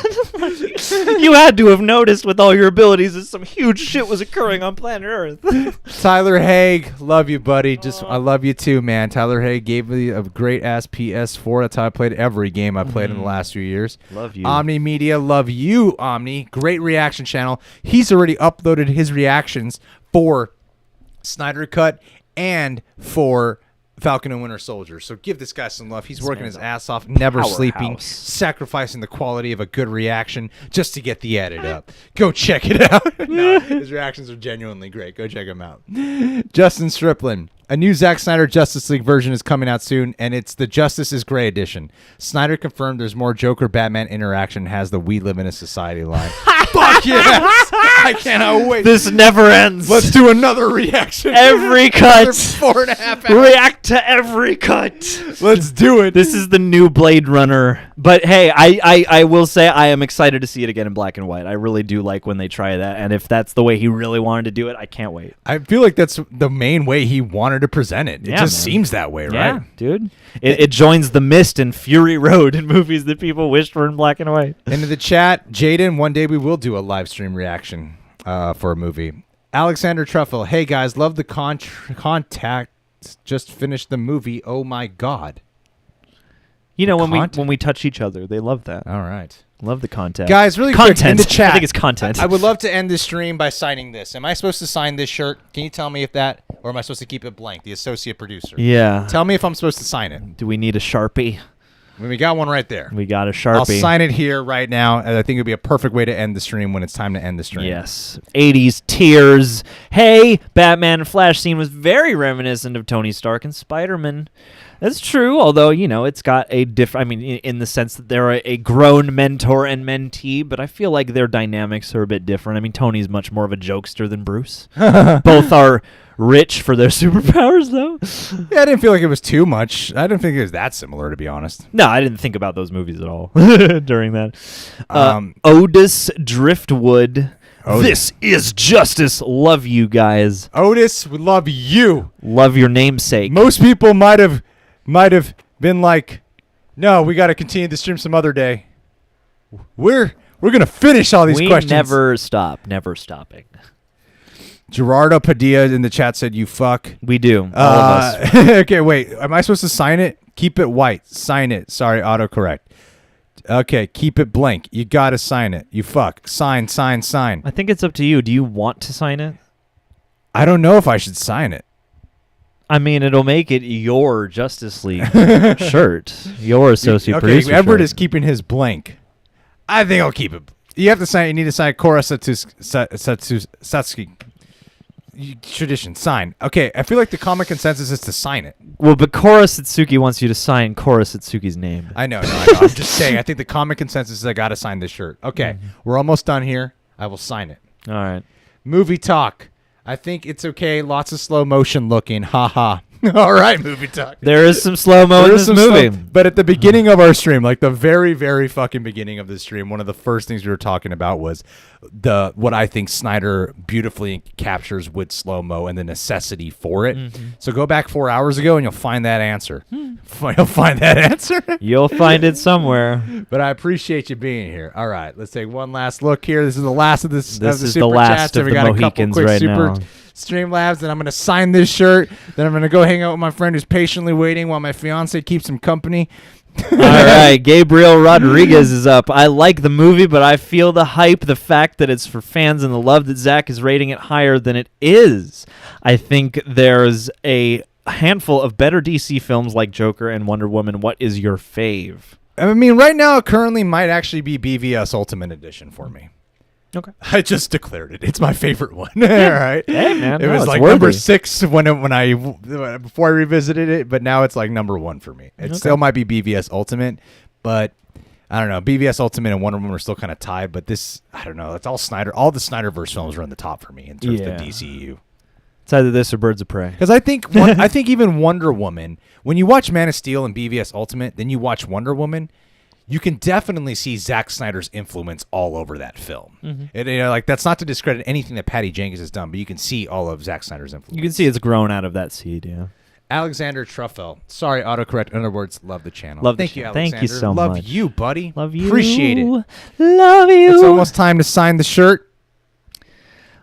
You had to have noticed with all your abilities that some huge shit was occurring on planet Earth. Tyler Haig, love you, buddy. I love you too, man. Tyler Haig gave me a great ass PS4. That's how I played every game I played in the last few years. Love you. Omni Media, love you, Omni. Great reaction channel. He's already uploaded his reactions for Snyder Cut and for Falcon and Winter Soldier. So give this guy some love. He's working his ass off, never sleeping, sacrificing the quality of a good reaction just to get the edit up. Go check it out. No, his reactions are genuinely great. Go check him out. Justin Striplin. A new Zack Snyder Justice League version is coming out soon, and it's the Justice is Gray edition. Snyder confirmed there's more Joker-Batman interaction, has the We Live in a Society line. Fuck yes! I cannot wait. This never ends. Let's do another reaction. Every cut. 4.5 hours. React to every cut. Let's do it. This is the new Blade Runner. But hey, I will say I am excited to see it again in black and white. I really do like when they try that. And if that's the way he really wanted to do it, I can't wait. I feel like that's the main way he wanted to present it. It just seems that way, right? Yeah, dude. It joins The Mist and Fury Road in movies that people wished were in black and white. Into the chat, Jaden, one day we will do a live stream reaction for a movie. Alexander Truffle, hey guys, love the contact. Just finished the movie. Oh my god. When we touch each other, they love that. All right. Love the content. Guys, really quick in the chat. I think it's content. I would love to end this stream by signing this. Am I supposed to sign this shirt? Can you tell me if that, or am I supposed to keep it blank? The associate producer. Yeah. Tell me if I'm supposed to sign it. Do we need a Sharpie? We got one right there. We got a Sharpie. I'll sign it here right now, and I think it would be a perfect way to end the stream when it's time to end the stream. Yes. 80s tears. Hey, Batman and Flash scene was very reminiscent of Tony Stark and Spider-Man. That's true, although, it's got a different... I mean, in the sense that they're a grown mentor and mentee, but I feel like their dynamics are a bit different. I mean, Tony's much more of a jokester than Bruce. Both are rich for their superpowers, though. Yeah, I didn't feel like it was too much. I didn't think it was that similar, to be honest. No, I didn't think about those movies at all during that. Otis Driftwood. This is justice. Love you guys. Otis, we love you. Love your namesake. Most people might have been like, no, we got to continue the stream some other day. We're going to finish all these questions. We never stop. Never stopping. Gerardo Padilla in the chat said, you fuck. We do. All of us. Okay, wait. Am I supposed to sign it? Keep it white. Sign it. Sorry, autocorrect. Okay, keep it blank. You got to sign it. You fuck. Sign. I think it's up to you. Do you want to sign it? I don't know if I should sign it. I mean, it'll make it your Justice League shirt. Your associate producer Edward shirt. is keeping his blank. I think I'll keep it. You have to sign. You need to sign Kora Satsuki. Tradition. Sign. Okay, I feel like the common consensus is to sign it. Well, but Kora Satsuki wants you to sign Kora Satsuki's name. I know. I'm just saying. I think the common consensus is I got to sign this shirt. Okay, we're almost done here. I will sign it. All right. Movie talk. I think it's okay. Lots of slow motion looking. Ha ha. All right, movie talk. There is some slow-mo in this movie. But at the beginning of our stream, like the very, very fucking beginning of the stream, one of the first things we were talking about was what I think Snyder beautifully captures with slow-mo and the necessity for it. So go back 4 hours ago and you'll find that answer. You'll find that answer. You'll find it somewhere. But I appreciate you being here. All right, let's take one last look here. This is the last of this. This is the last of the Mohicans right now. Streamlabs, and I'm gonna sign this shirt. Then I'm gonna go hang out with my friend who's patiently waiting while my fiance keeps him company. All right, Gabriel Rodriguez is up. I like the movie, but I feel the hype, the fact that it's for fans, and the love that Zach is rating it higher than it is. I think there's a handful of better DC films like Joker and Wonder Woman. What is your fave? I mean, right now, it currently might actually be BVS Ultimate Edition for me. Okay. I just declared it. It's my favorite one. All right. Hey, man. It was like worthy. number 6 before I revisited it, but now it's like number 1 for me. It still might be BVS Ultimate, but I don't know. BVS Ultimate and Wonder Woman are still kind of tied, but this, I don't know. It's all Snyder. All the SnyderVerse films are in the top for me in terms of the DCEU. It's either this or Birds of Prey. Because I think I think even Wonder Woman, when you watch Man of Steel and BVS Ultimate, then you watch Wonder Woman, you can definitely see Zack Snyder's influence all over that film. And, you know, like, that's not to discredit anything that Patty Jenkins has done, but you can see all of Zack Snyder's influence. You can see it's grown out of that seed, yeah. Alexander Truffel. Sorry, autocorrect. In other words, love the channel. Thank you, Alexander. Thank you so love much. Love you, buddy. Love you. Appreciate it. Love you. It's almost time to sign the shirt.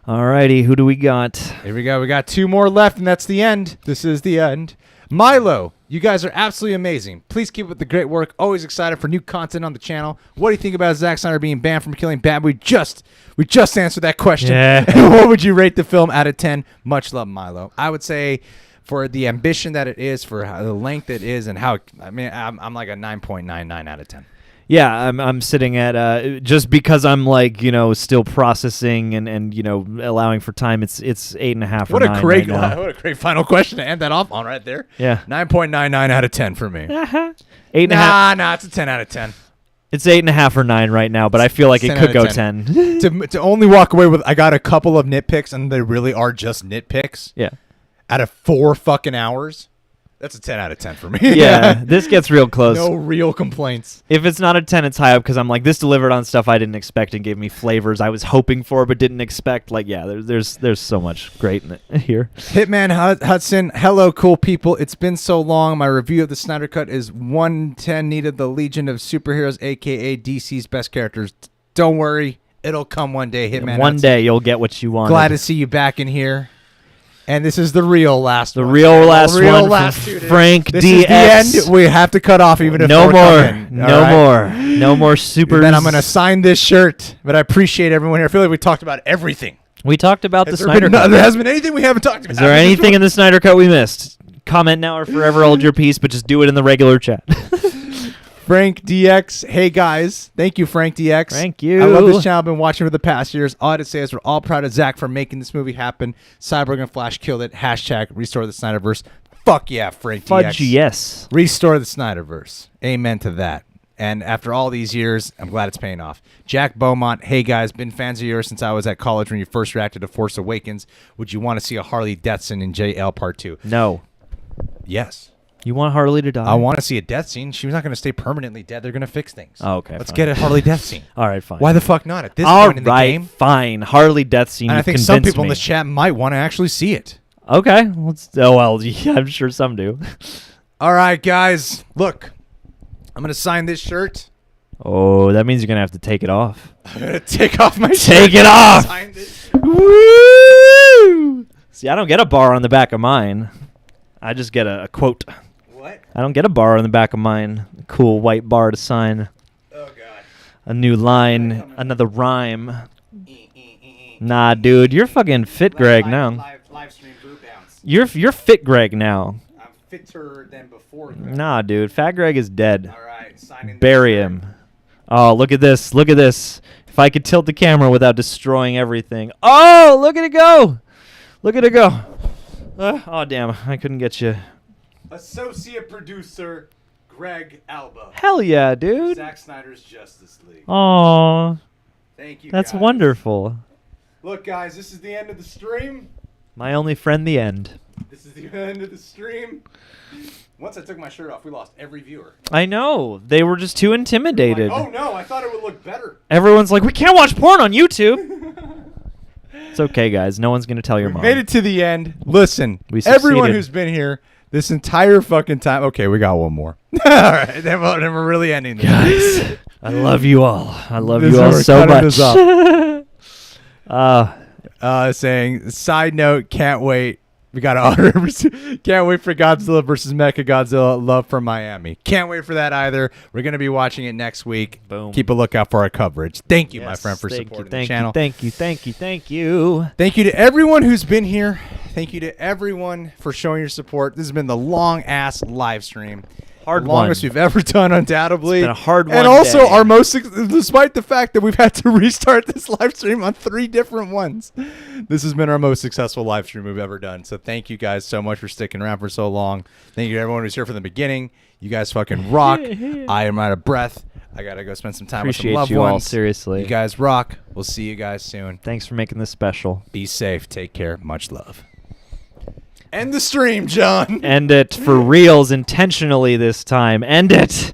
Alrighty, who do we got? Here we go. We got 2 more left, and that's the end. This is the end. Milo, you guys are absolutely amazing. Please keep up the great work. Always excited for new content on the channel. What do you think about Zack Snyder being banned from killing Batman? We just answered that question. Yeah. What would you rate the film out of 10? Much love, Milo. I would say for the ambition that it is, for the length it is, and how, I mean, I'm like a 9.99 out of 10. Yeah, I'm sitting at just because I'm like, you know, still processing and you know, allowing for time. It's 8.5 or 9 right now. What a great final question to end that off on right there. Yeah, 9.99 out of 10 for me. 8.5. Nah, it's a 10 out of 10. It's 8.5 or 9 right now, but I feel like it could go 10. to only walk away with, I got a couple of nitpicks, and they really are just nitpicks. Yeah. Out of 4 fucking hours. That's a 10 out of 10 for me. Yeah, this gets real close. No real complaints. If it's not a 10, it's high up because I'm like, this delivered on stuff I didn't expect and gave me flavors I was hoping for but didn't expect. Like, yeah, there's so much great in it here. Hitman Hudson, hello, cool people. It's been so long. My review of the Snyder Cut is 110 needed the Legion of Superheroes, a.k.a. DC's best characters. Don't worry. It'll come one day, Hitman One Hudson. day you'll get what you want. Glad to see you back in here. And this is the real last one. The real last one last from two, Frank this DX. is the end. We have to cut off even if no more. No more supers. Then I'm going to sign this shirt. But I appreciate everyone here. I feel like we talked about everything. We talked about the Snyder Cut. Cut. There hasn't been anything we haven't talked about. Is there anything in the Snyder Cut we missed? Comment now or forever hold your peace, but just do it in the regular chat. Frank DX. Hey, guys. Thank you, Frank DX. Thank you. I love this channel. I've been watching for the past years. All I have to say is we're all proud of Zach for making this movie happen. Cyborg and Flash killed it. # restore the Snyderverse. Fuck yeah, Frank Fudge, DX. yes. Restore the Snyderverse. Amen to that. And after all these years, I'm glad it's paying off. Jack Beaumont. Hey, guys. Been fans of yours since I was at college when you first reacted to Force Awakens. Would you want to see a Harley death scene in JL Part 2? No. Yes. You want Harley to die? I want to see a death scene. She was not going to stay permanently dead. They're going to fix things. Oh, okay. Let's fine. get a Harley death scene. All right, fine. Why the fuck not? At this All point in the right, game. fine. Harley death scene. And I think some people in this chat might want to actually see it. Okay. Yeah, I'm sure some do. All right, guys. Look, I'm going to sign this shirt. Oh, that means you're going to have to take it off. I'm going to take off my shirt. Take it off. Sign this. Woo! See, I don't get a bar on the back of mine. I just get a quote. What? I don't get a bar on the back of mine. A cool white bar to sign. Oh, God. A new line. Another rhyme. Nah, dude. You're fucking fit Greg now. Live stream group bounce. You're fit Greg now. I'm fitter than before. Nah, dude. Fat Greg is dead. All right. Signing Bury him. Oh, look at this. Look at this. If I could tilt the camera without destroying everything. Oh, look at it go. Look at it go. Oh, damn. I couldn't get you. Associate producer Greg Alba. Hell yeah, dude. Zack Snyder's Justice League. Aw. Thank you, That's guys. wonderful. Look, guys, this is the end of the stream. My only friend, the end. This is the end of the stream. Once I took my shirt off, we lost every viewer. I know. They were just too intimidated. Like, oh no, I thought it would look better. Everyone's like, we can't watch porn on YouTube. It's okay, guys. No one's going to tell your mom. Made it to the end. Listen, We succeeded. everyone who's been here this entire fucking time. Okay, we got one more. All right, then we're really ending this. Guys, I love you all. I love This you all is- we're so cutting this much. Saying, side note, can't wait. We got to honor. Can't wait for Godzilla versus Mechagodzilla Love from Miami. Can't wait for that either. We're going to be watching it next week. Boom. Keep a lookout for our coverage. Thank you, my Yes, friend, for thank supporting you, the thank channel. You, thank you, thank you, thank you. Thank you to everyone who's been here. Thank you to everyone for showing your support. This has been the long-ass live stream. Hard The longest one. we've ever done, undoubtedly. It's been a hard And one also day. our most, despite the fact that we've had to restart this live stream on 3 different ones. This has been our most successful live stream we've ever done. So thank you guys so much for sticking around for so long. Thank you to everyone who's here from the beginning. You guys fucking rock. I am out of breath. I got to go spend some time with some Appreciate loved you all, ones. seriously. You guys rock. We'll see you guys soon. Thanks for making this special. Be safe. Take care. Much love. End the stream, John. End it for reals intentionally this time. End it.